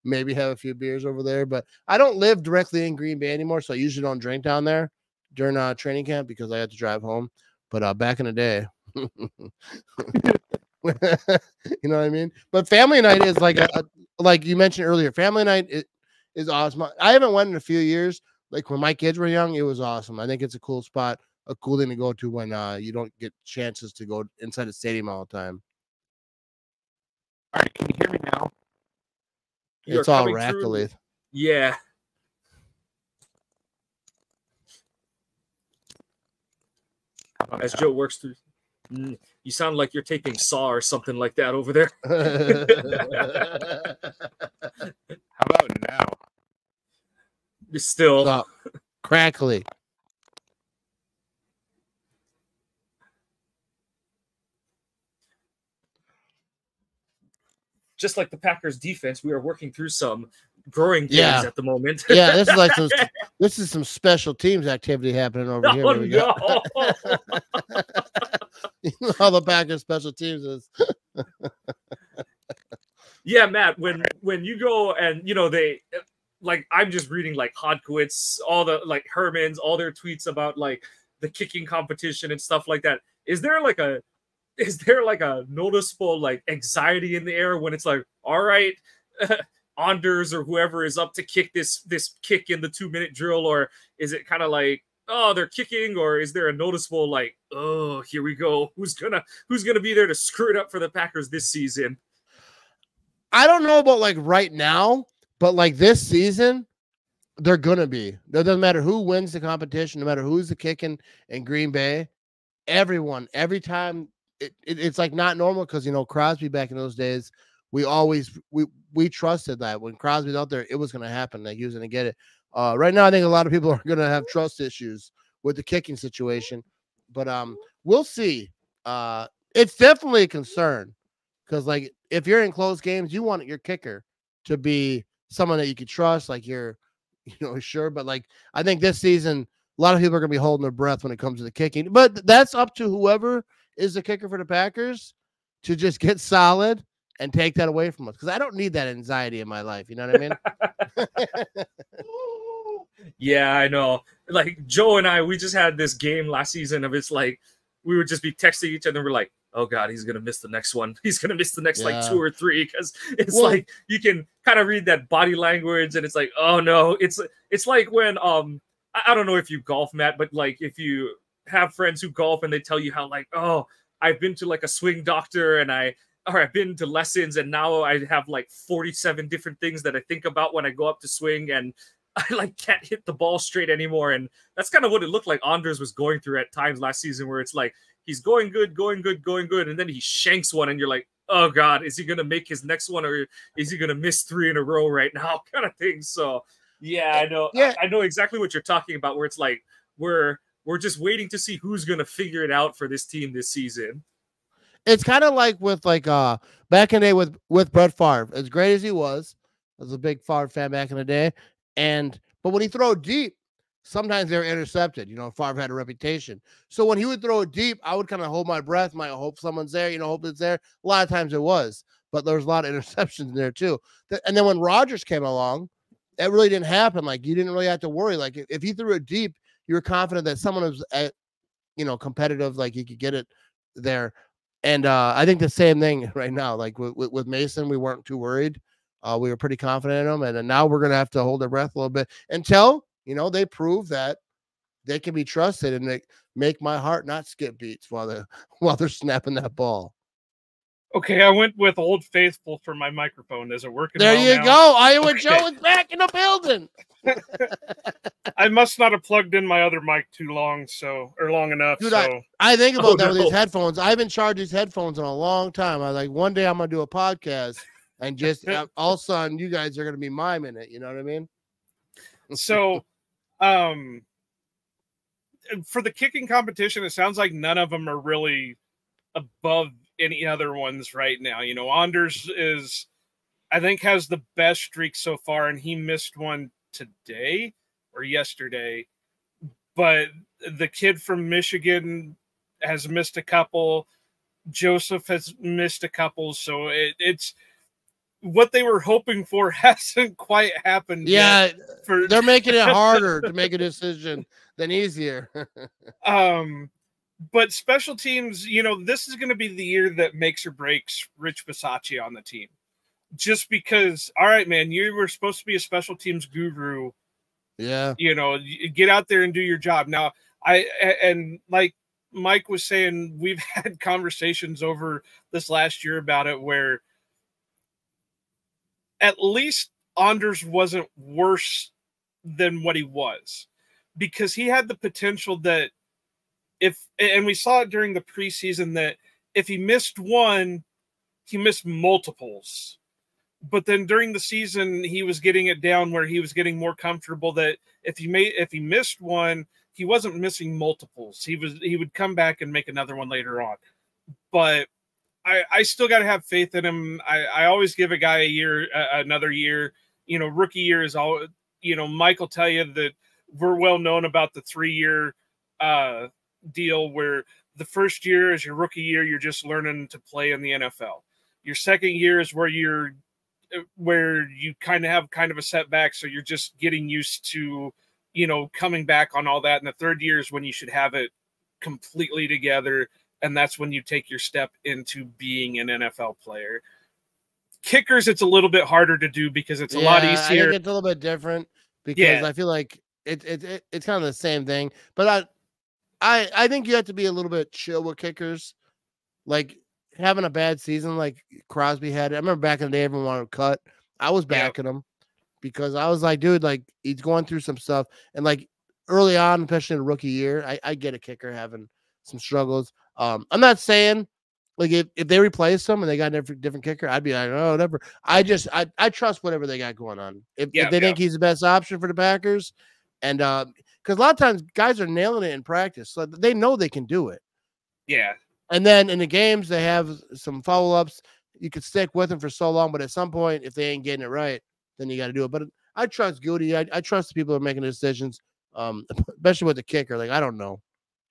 Maybe have a few beers over there, but I don't live directly in Green Bay anymore, so I usually don't drink down there during training camp because I have to drive home. But back in the day, you know what I mean? But family night is like like you mentioned earlier, family night is awesome. I haven't went in a few years. Like when my kids were young, it was awesome. I think it's a cool spot, a cool thing to go to when you don't get chances to go inside the stadium all the time. All right, can you hear me now? It's all rackly. Yeah. As Joe works through, you sound like you're taking Saw or something like that over there. How about now? It's still crackly. Just like the Packers defense, we are working through some growing pains at the moment. Yeah, this is like some special teams activity happening over here. Oh, no. You know how the Packers special teams is. Yeah, Matt, when you go and you know they like I'm just reading like Hodkowitz, all the like Herman's, all their tweets about like the kicking competition and stuff like that. Is there like a noticeable like anxiety in the air when it's like, all right, Anders or whoever is up to kick this kick in the 2-minute drill, or is it kind of like, oh, they're kicking, or is there a noticeable like, oh, here we go, who's gonna be there to screw it up for the Packers this season? I don't know about like right now, but like this season, they're gonna be. It doesn't matter who wins the competition, no matter who's the kicking in Green Bay. Everyone, every time. It's like not normal because, you know, Crosby back in those days, we trusted that when Crosby's out there, it was going to happen. Like he was going to get it. Right now, I think a lot of people are going to have trust issues with the kicking situation, but we'll see. It's definitely a concern because, like, if you're in close games, you want your kicker to be someone that you can trust, like you're, you know, sure. But like, I think this season, a lot of people are going to be holding their breath when it comes to the kicking. But that's up to whoever is the kicker for the Packers to just get solid and take that away from us. Because I don't need that anxiety in my life. You know what I mean? Yeah, I know. Like Joe and I, we just had this game last season of it's like we would just be texting each other and we're like, oh God, he's going to miss the next one. He's going to miss the next like 2 or 3 because it's like you can kind of read that body language and it's like, oh no. It's like when I don't know if you golf, Matt, but like if you have friends who golf and they tell you how like, oh, I've been to like a swing doctor and I've been to lessons and now I have like 47 different things that I think about when I go up to swing and I like can't hit the ball straight anymore. And that's kind of what it looked like Anders was going through at times last season where it's like he's going good, and then he shanks one and you're like, oh God, is he gonna make his next one or is he gonna miss 3 in a row right now? Kind of thing. So yeah, I know. Yeah. I know exactly what you're talking about where it's like we're just waiting to see who's going to figure it out for this team this season. It's kind of like with like back in the day with Brett Favre. As great as he was, I was a big Favre fan back in the day. But when he throw deep, sometimes they're intercepted. You know, Favre had a reputation. So when he would throw it deep, I would kind of hold my breath. Might hope someone's there, you know, hope it's there. A lot of times it was, but there was a lot of interceptions in there too. And then when Rodgers came along, that really didn't happen. Like you didn't really have to worry. Like if he threw it deep, you were confident that someone was competitive, like he could get it there. And I think the same thing right now, like with Mason, we weren't too worried. We were pretty confident in them, and then now we're gonna have to hold our breath a little bit until they prove that they can be trusted and make my heart not skip beats while they're snapping that ball. Okay, I went with Old Faithful for my microphone. Is it working? There well you now? go. Iowa Joe is back in the building. I must not have plugged in my other mic too long, long enough. Dude, so I think about that with these headphones. I've been charging these headphones in a long time. I was like, one day I'm gonna do a podcast, and just all of a sudden you guys are gonna be miming it. You know what I mean? So, for the kicking competition, it sounds like none of them are really above any other ones right now. Anders is, I think, has the best streak so far, and he missed one today or yesterday. But the kid from Michigan has missed a couple. Joseph has missed a couple. So it's what they were hoping for hasn't quite happened. Yeah, yet they're making it harder to make a decision than easier. But special teams, this is going to be the year that makes or breaks Rich Bisaccia on the team. Just because, all right, man, you were supposed to be a special teams guru. Yeah. Get out there and do your job. Now, and like Mike was saying, we've had conversations over this last year about it where at least Anders wasn't worse than what he was, because he had the potential that and we saw it during the preseason, that if he missed one, he missed multiples. But then during the season, he was getting it down where he was getting more comfortable that if he missed one, he wasn't missing multiples. He would come back and make another one later on. But I still got to have faith in him. I always give a guy another year. Rookie year is all. Mike will tell you that we're well known about the 3-year deal, where the first year is your rookie year. You're just learning to play in the NFL. Your second year is where you kind of a setback. So you're just getting used to, coming back on all that. And the third year is when you should have it completely together. And that's when you take your step into being an NFL player. Kickers, it's a little bit harder to do because it's a lot easier. I think it's a little bit different because I feel like it's kind of the same thing. But I think you have to be a little bit chill with kickers. Like having a bad season like Crosby had. I remember back in the day, everyone wanted to cut. I was backing him because I was like, dude, like he's going through some stuff. And like early on, especially in the rookie year, I get a kicker having some struggles. I'm not saying like if they replace them and they got a different kicker, I'd be like, oh, whatever. I trust whatever they got going on. If they think he's the best option for the Packers, and because a lot of times guys are nailing it in practice, so they know they can do it. Yeah. And then in the games, they have some follow-ups. You could stick with them for so long, but at some point, if they ain't getting it right, then you got to do it. But I trust Goody. I trust the people who are making the decisions, especially with the kicker. Like, I don't know.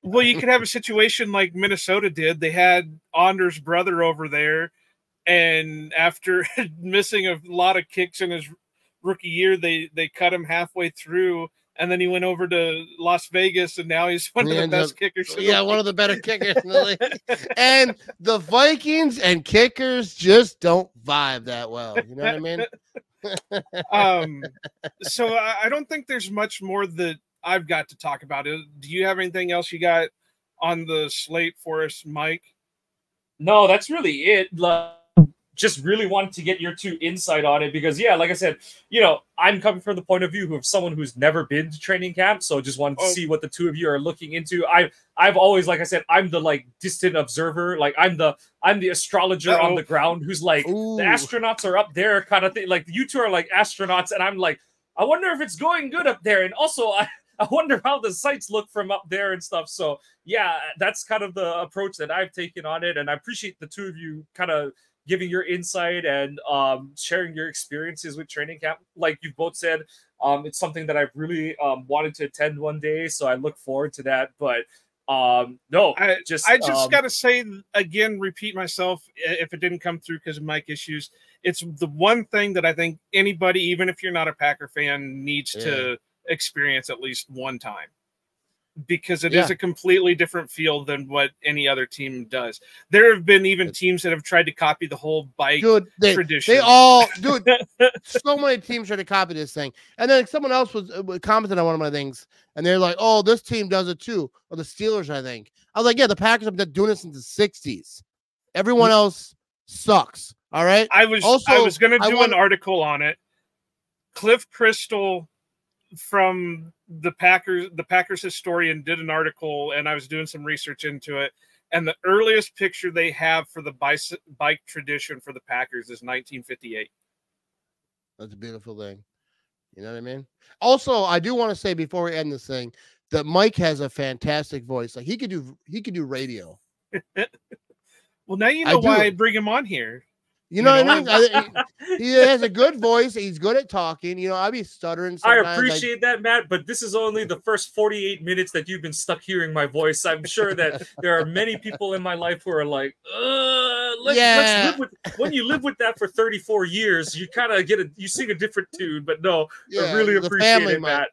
Well, you could have a situation like Minnesota did. They had Anders' brother over there, and after missing a lot of kicks in his rookie year, they cut him halfway through, and then he went over to Las Vegas, and now he's one of the best kickers. One of the better kickers in the league. And the Vikings and kickers just don't vibe that well. You know what I mean? So I don't think there's much more that I've got to talk about. Do you have anything else you got on the slate for us, Mike? No, that's really it. Just really wanted to get your two insight on it because, like I said, I'm coming from the point of view of someone who's never been to training camp, so just wanted to see what the two of you are looking into. I've always, like I said, I'm the distant observer, like I'm the astrologer on the ground who's like, Ooh. The astronauts are up there kind of thing. Like you two are like astronauts, and I'm like, I wonder if it's going good up there, and also I wonder how the sights look from up there and stuff. So yeah, that's kind of the approach that I've taken on it, and I appreciate the two of you kind of giving your insight and sharing your experiences with training camp. Like you both said, it's something that I've really wanted to attend one day, so I look forward to that. But I just got to say again, repeat myself if it didn't come through because of mic issues. It's the one thing that I think anybody, even if you're not a Packer fan, needs to experience at least one time. because it is a completely different field than what any other team does. There have been even teams that have tried to copy the whole bike tradition. They all, dude, so many teams try to copy this thing. And then someone else was commented on one of my things, and they're like, oh, this team does it too. Or the Steelers, I think. I was like, yeah, the Packers have been doing this since the 60s. Everyone else sucks. All right. I was going to do an article on it. Cliff Crystal from the Packers historian did an article, and I was doing some research into it. And the earliest picture they have for the bike tradition for the Packers is 1958. That's a beautiful thing. You know what I mean? Also, I do want to say before we end this thing that Mike has a fantastic voice. Like he could do radio. Well, now you know why I bring him on here. You know what I mean? He has a good voice. He's good at talking. You know, I'd be stuttering sometimes. I appreciate that, Matt, but this is only the first 48 minutes that you've been stuck hearing my voice. I'm sure that there are many people in my life who are like, let's live with. When you live with that for 34 years, you kind of you sing a different tune. But no, I really appreciate it, Matt.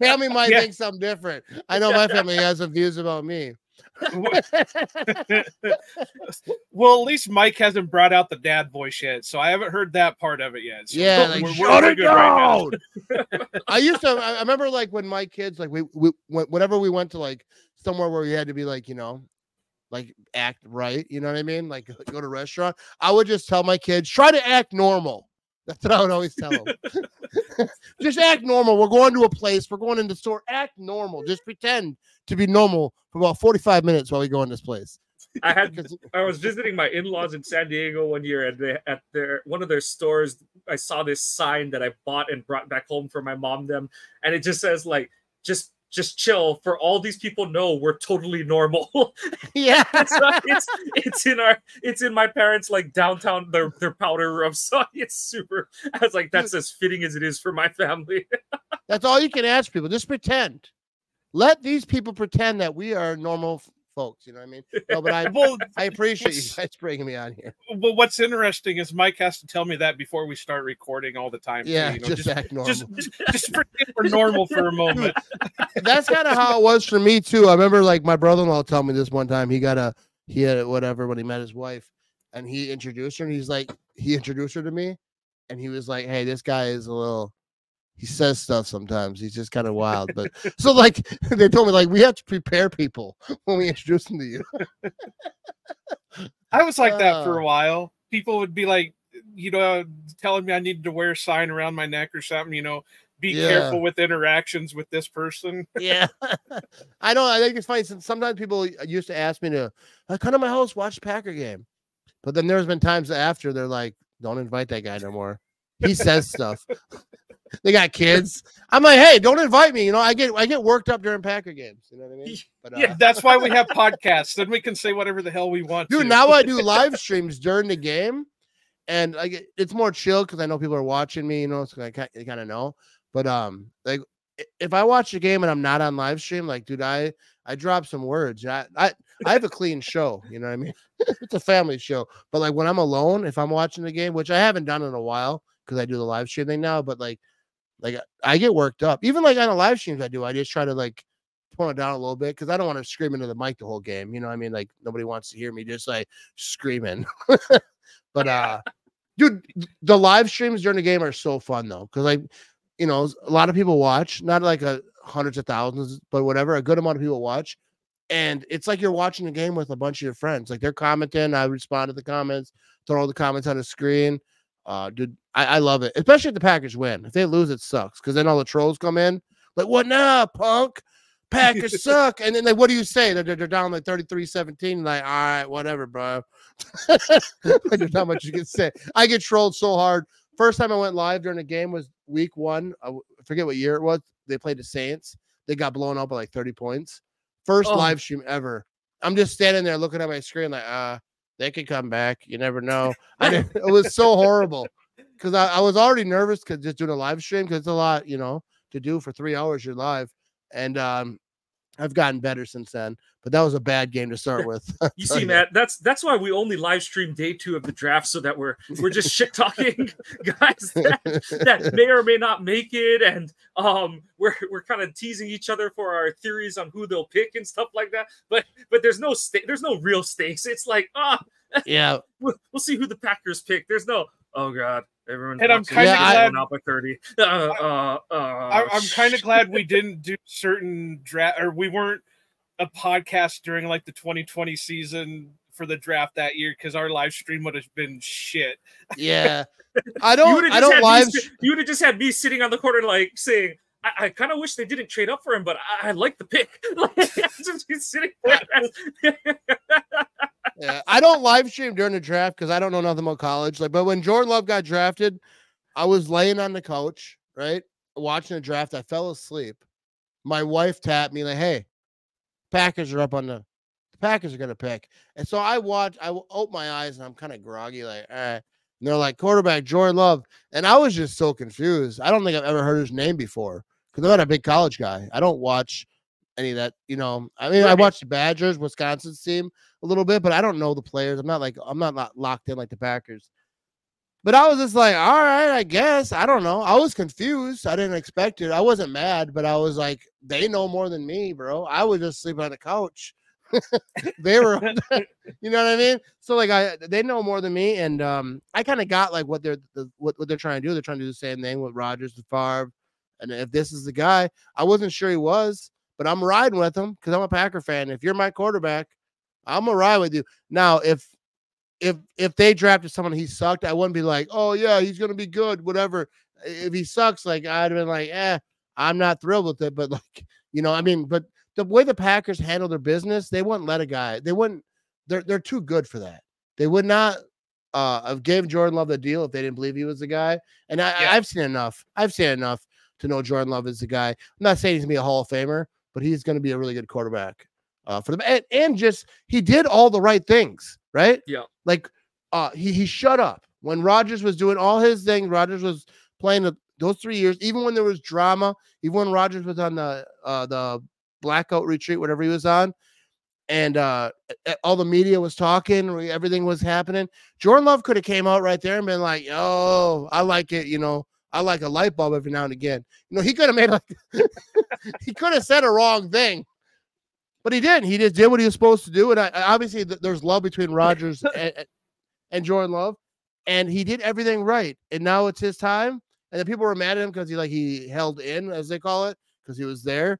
Family might think something different. I know my family has some views about me. Well, at least Mike hasn't brought out the dad voice yet, so I haven't heard that part of it yet. So yeah, like, shut it down. I remember like when my kids, like whenever we went to like somewhere where we had to be like, you know, like act right, you know what I mean? Like go to a restaurant, I would just tell my kids, try to act normal. That's what I would always tell them. Just act normal. We're going to a place. We're going in the store. Act normal. Just pretend to be normal for about 45 minutes while we go in this place. I was visiting my in-laws in San Diego one year, and at one of their stores, I saw this sign that I bought and brought back home for my mom. And it just says like, just chill. For all these people know we're totally normal. Yeah, it's in my parents' like downtown their powder room. So it's super. I was like, that's as fitting as it is for my family. That's all you can ask people. Just pretend. Let these people pretend that we are normal folks. You know what I mean? No, but I appreciate you guys bringing me on here. Well, what's interesting is Mike has to tell me that before we start recording all the time. Yeah, so, just act normal. Just pretend we're normal for a moment. That's kind of how it was for me too. I remember like my brother-in-law told me this one time. He had whatever when he met his wife, and he introduced her. And he introduced her to me, and he was like, "Hey, this guy is a little." He says stuff sometimes. He's just kind of wild. But so like they told me like we have to prepare people when we introduce them to you. I was like that for a while. People would be like, you know, telling me I needed to wear a sign around my neck or something, you know, be careful with interactions with this person. Yeah. I know. I think it's funny. Sometimes people used to ask me to come to my house, watch the Packer game. But then there's been times after they're like, don't invite that guy no more. He says stuff. They got kids. I'm like, hey, don't invite me. You know, I get worked up during Packer games. You know what I mean? But, yeah, that's why we have podcasts. Then we can say whatever the hell we want. Dude, now I do live streams during the game, and it's more chill because I know people are watching me. You know, so I kind of know. But like if I watch the game and I'm not on live stream, like, dude, I drop some words. I have a clean show. You know what I mean? It's a family show. But like when I'm alone, if I'm watching the game, which I haven't done in a while because I do the live stream thing now, but like I get worked up. Even like on the live streams I just try to like tone it down a little bit because I don't want to scream into the mic the whole game. You know what I mean? Like nobody wants to hear me just like screaming. But dude, the live streams during the game are so fun though. Cause like, you know, a lot of people watch, not like hundreds of thousands, but whatever, a good amount of people watch. And it's like you're watching the game with a bunch of your friends. Like they're commenting. I respond to the comments, throw the comments on the screen. Dude, I love it, especially if the Packers win. If they lose, it sucks because then all the trolls come in like, "What now, punk? Packers suck." And then like, what do you say? They're down like 33-17. Like, all right, whatever, bro. There's not much you can say. I get trolled so hard. First time I went live during a game was week 1. I forget what year it was. They played the Saints. They got blown up by like 30 points. First live stream ever. I'm just standing there looking at my screen like, they could come back. You never know. It was so horrible because I was already nervous because just doing a live stream because it's a lot, you know, to do for 3 hours. You're live, and I've gotten better since then, but that was a bad game to start with. You see, Matt, that's why we only live stream day 2 of the draft, so that we're just shit talking guys that may or may not make it, and we're kind of teasing each other for our theories on who they'll pick and stuff like that. But there's no real stakes. It's like yeah, we'll see who the Packers pick. There's no God. Everyone's and I'm kind of glad out by 30. I'm kind of glad we didn't do certain draft, or we weren't a podcast during like the 2020 season for the draft that year, because our live stream would have been shit. Yeah, I don't live. You would have just had me sitting on the corner like saying, I kind of wish they didn't trade up for him, but I like the pick. Like, just sitting there. Yeah, I don't live stream during the draft because I don't know nothing about college. Like, but when Jordan Love got drafted, I was laying on the couch, right, watching the draft. I fell asleep. My wife tapped me like, "Hey, Packers are up on the Packers are gonna pick." And so I open my eyes and I'm kind of groggy, like, all right. And they're like, quarterback Jordan Love, and I was just so confused. I don't think I've ever heard his name before because I'm not a big college guy. I don't watch any of that, I mean, I watched the Badgers, Wisconsin's team a little bit, but I don't know the players. I'm not locked in like the Packers. But I was just like, all right, I guess. I don't know. I was confused. I didn't expect it. I wasn't mad, but I was like, they know more than me, bro. I was just sleeping on the couch. They were, you know what I mean? So like they know more than me, and I kind of got like what they're trying to do. They're trying to do the same thing with Rodgers and Favre, and if this is the guy, I wasn't sure he was. But I'm riding with him because I'm a Packer fan. If you're my quarterback, I'm gonna ride with you. Now, if they drafted someone he sucked, I wouldn't be like, oh yeah, he's gonna be good, whatever. If he sucks, like I'd have been like, I'm not thrilled with it. But like, I mean, but the way the Packers handle their business, they wouldn't let a guy. They wouldn't. They're too good for that. They would not have gave Jordan Love the deal if they didn't believe he was the guy. And I've seen enough. I've seen enough to know Jordan Love is the guy. I'm not saying he's gonna be a Hall of Famer, but he's going to be a really good quarterback for them. And just, he did all the right things, right? Yeah. Like he shut up when Rodgers was doing all his things. Rodgers was playing those 3 years, even when there was drama, even when Rodgers was on the blackout retreat, whatever he was on, and all the media was talking, everything was happening. Jordan Love could have came out right there and been like, "Oh, I like it," I like a light bulb every now and again. He could have made he could have said a wrong thing, but he didn't. He just did what he was supposed to do. And obviously there's love between Rodgers and Jordan Love, and he did everything right. And now it's his time. And then people were mad at him because he held in, as they call it, because he was there.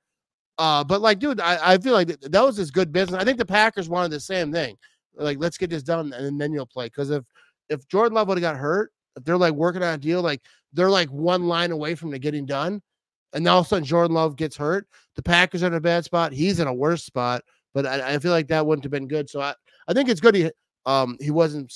But like, dude, I feel like that was his good business. I think the Packers wanted the same thing. Like, let's get this done, and then you'll play. Because if Jordan Love would have got hurt, if they're like working on a deal, like they're like one line away from it getting done, and now all of a sudden Jordan Love gets hurt, the Packers are in a bad spot. He's in a worse spot, but I feel like that wouldn't have been good. So I think it's good he wasn't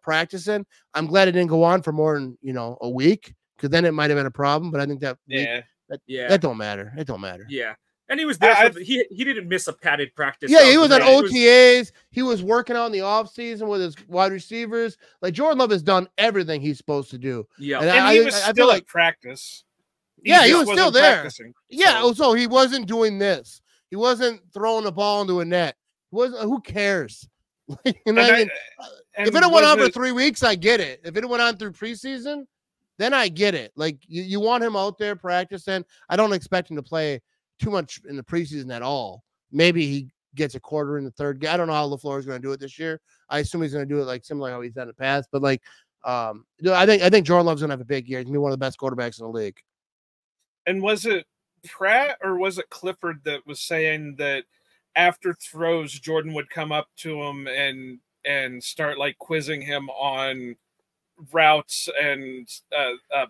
practicing. I'm glad it didn't go on for more than a week, because then it might have been a problem. But I think that that don't matter. It don't matter. Yeah. And he was there. He didn't miss a padded practice. Yeah, he was at OTAs. He was working out in the offseason with his wide receivers. Like, Jordan Love has done everything he's supposed to do. Yeah, and he was still at practice. He was still there. Yeah, so he wasn't doing this. He wasn't throwing the ball into a net. Who cares? If it went on for 3 weeks, I get it. If it went on through preseason, then I get it. Like, you want him out there practicing. I don't expect him to play too much in the preseason at all. Maybe he gets a quarter in the third game. I don't know how LaFleur is going to do it this year. I assume he's going to do it like similar how he's done in the past. But like, I think Jordan Love's going to have a big year. He's going to be one of the best quarterbacks in the league. And was it Pratt or was it Clifford that was saying that after throws, Jordan would come up to him and start like quizzing him on routes and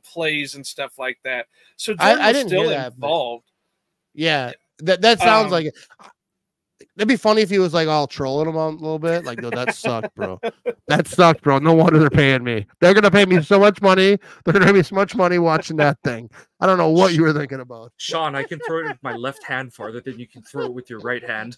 plays and stuff like that? So Jordan was still involved. Yeah, that sounds like it. It'd be funny if he was like all trolling him a little bit. Like, no, that sucked, bro. That sucked, bro. No wonder they're paying me. They're gonna pay me so much money. They're gonna pay me so much money watching that thing. I don't know what you were thinking about. Sean, I can throw it with my left hand farther than you can throw it with your right hand.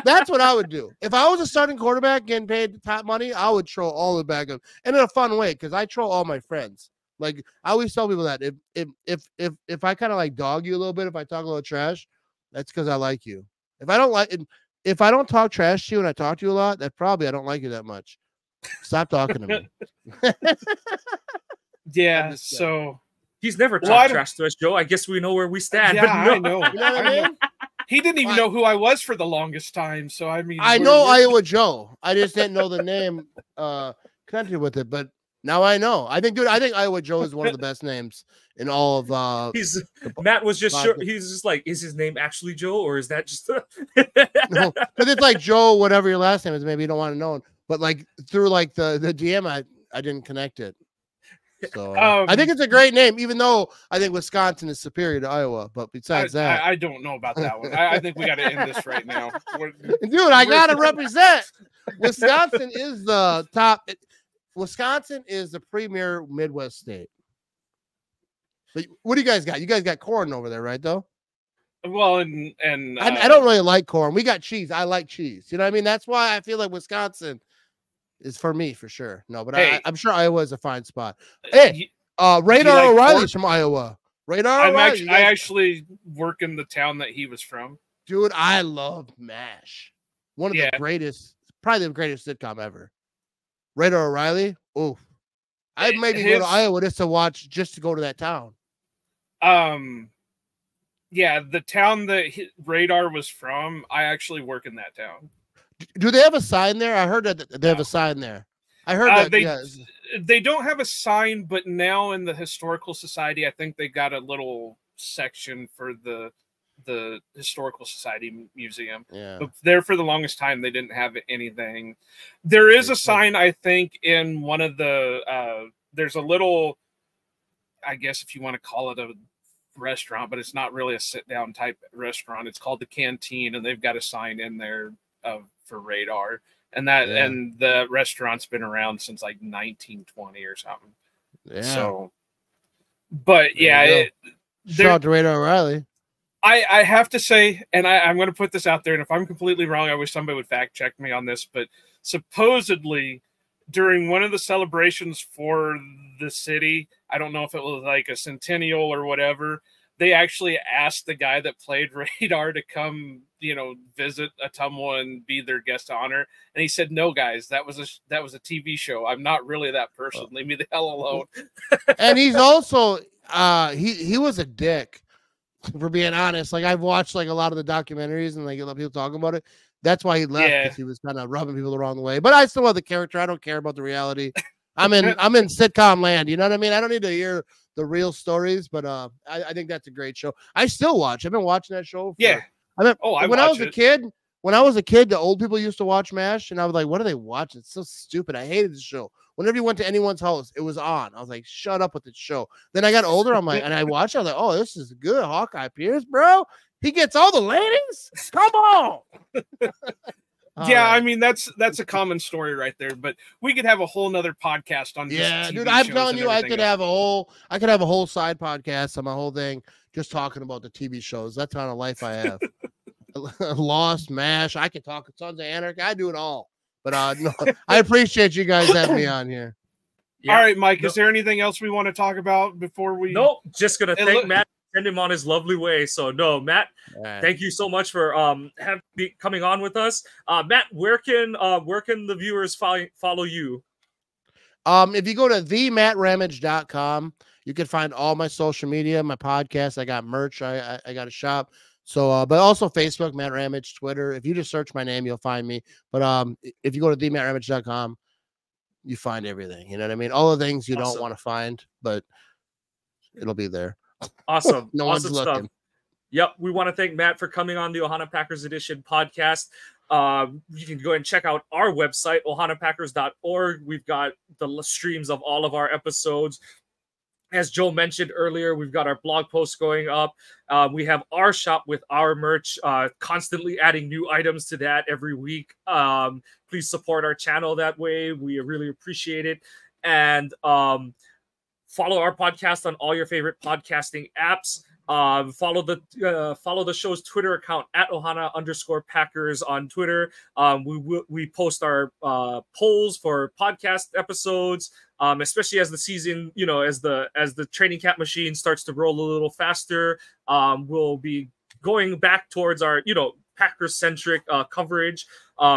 That's what I would do. If I was a starting quarterback getting paid the top money, I would troll all the back up, and in a fun way, because I troll all my friends. Like, I always tell people that if I kind of like dog you a little bit, if I talk a little trash, That's because I like you. If I don't talk trash to you and I talk to you a lot, that probably I don't like you that much. Stop talking to me. Yeah, so he's never talked trash to us, Joe. I guess we know where we stand. Yeah, but no. I know. You know what I mean? He didn't even know who I was for the longest time. So I mean, I know Iowa Joe. I just didn't know the name connected with it, but now I know. I think Iowa Joe is one of the best names in all of Matt was just sure, he's just like, is his name actually Joe, or is that just no, because it's like Joe, whatever your last name is, maybe you don't want to know. But like through like the DM, I didn't connect it. So I think it's a great name, even though I think Wisconsin is superior to Iowa. But besides that, I don't know about that one. I think we got to end this right now. Dude, I gotta represent. Wisconsin is the top. Wisconsin is the premier Midwest state. But what do you guys got? You guys got corn over there, right? Though. Well, and I don't really like corn. We got cheese. I like cheese. You know what I mean? That's why I feel like Wisconsin is for me for sure. No, but hey, I'm sure Iowa is a fine spot. Hey, Radar O'Reilly's from Iowa. Radar O'Reilly. I actually work in the town that he was from. Dude, I love MASH. One of the greatest, probably the greatest sitcom ever. Radar O'Reilly. Oh, I'd maybe go to Iowa just to go to that town. Yeah, the town that Radar was from, I actually work in that town. Do they have a sign there? I heard that they have a sign there. I heard that they don't have a sign, but now in the Historical Society, I think they got a little section for the Historical Society Museum. Yeah. But there for the longest time, they didn't have anything. There is a sign, I think, in one of the there's a little, I guess if you want to call it a restaurant, but it's not really a sit-down type restaurant. It's called the Canteen, and they've got a sign in there for Radar, and and the restaurant's been around since like 1920 or something. Yeah. So, but yeah, shout out to Radar O'Reilly. I have to say, and I'm going to put this out there, and if I'm completely wrong, I wish somebody would fact check me on this, but supposedly during one of the celebrations for the city, I don't know if it was like a centennial or whatever, they actually asked the guy that played Radar to come, visit Ottumwa and be their guest of honor. And he said, "No, guys, that was a TV show. I'm not really that person. Leave me the hell alone." And he's also, he was a dick, for being honest. Like, I've watched like a lot of the documentaries and like a lot of people talking about it. That's why he left, because he was kind of rubbing people the wrong way. But I still love the character. I don't care about the reality. I'm in sitcom land. You know what I mean? I don't need to hear the real stories, but I think that's a great show. I still watch. I've been watching that show. When I was a kid, the old people used to watch MASH, and I was like, "What are they watching? It's so stupid." I hated the show. Whenever you went to anyone's house, it was on. I was like, "Shut up with this show." Then I got older. I'm like, and I watched. I was like, "Oh, this is good." Hawkeye Pierce, bro. He gets all the ladies. Come on. Yeah, I mean that's a common story right there. But we could have a whole nother podcast on. Yeah, dude, I'm telling you, I could have a whole side podcast on my whole thing, just talking about the TV shows. That's the kind of life I have. Lost, MASH. I can talk Sons of Anarchy. I do it all. But no, I appreciate you guys having me on here. Yeah. All right, Mike. Is there anything else we want to talk about before we? Nope. Just gonna thank Matt. Send him on his lovely way. So no, Matt, thank you so much for coming on with us. Matt, where can the viewers follow you? If you go to themattramage.com, you can find all my social media, my podcast. I got merch. I got a shop. So, but also Facebook, Matt Ramage, Twitter. If you just search my name, you'll find me. But if you go to themattramage.com, you find everything. You know what I mean? All the things you don't want to find, but it'll be there. Awesome. No awesome one's stuff. looking. Yep. We want to thank Matt for coming on the Ohana Packers Edition podcast. You can go and check out our website, ohanapackers.org. We've got the streams of all of our episodes. As Joe mentioned earlier, we've got our blog posts going up. We have our shop with our merch, constantly adding new items to that every week. Please support our channel that way. We really appreciate it. And follow our podcast on all your favorite podcasting apps. Follow the show's Twitter account at Ohana_Packers on Twitter. We post our polls for podcast episodes, especially as the season, as the training camp machine starts to roll a little faster. We'll be going back towards our, Packers-centric coverage.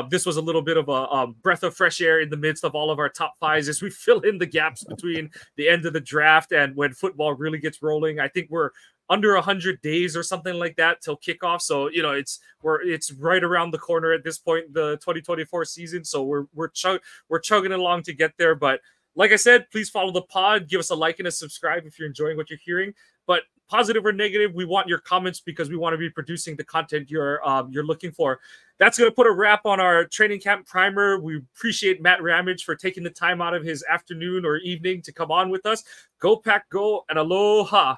This was a little bit of a breath of fresh air in the midst of all of our top fives as we fill in the gaps between the end of the draft and when football really gets rolling. I think we're under 100 days or something like that till kickoff. So, it's right around the corner at this point, the 2024 season. So we're chugging along to get there. But like I said, please follow the pod, give us a like and a subscribe if you're enjoying what you're hearing. But positive or negative, we want your comments because we want to be producing the content you're looking for. That's going to put a wrap on our training camp primer. We appreciate Matt Ramage for taking the time out of his afternoon or evening to come on with us. Go Pack Go, and aloha.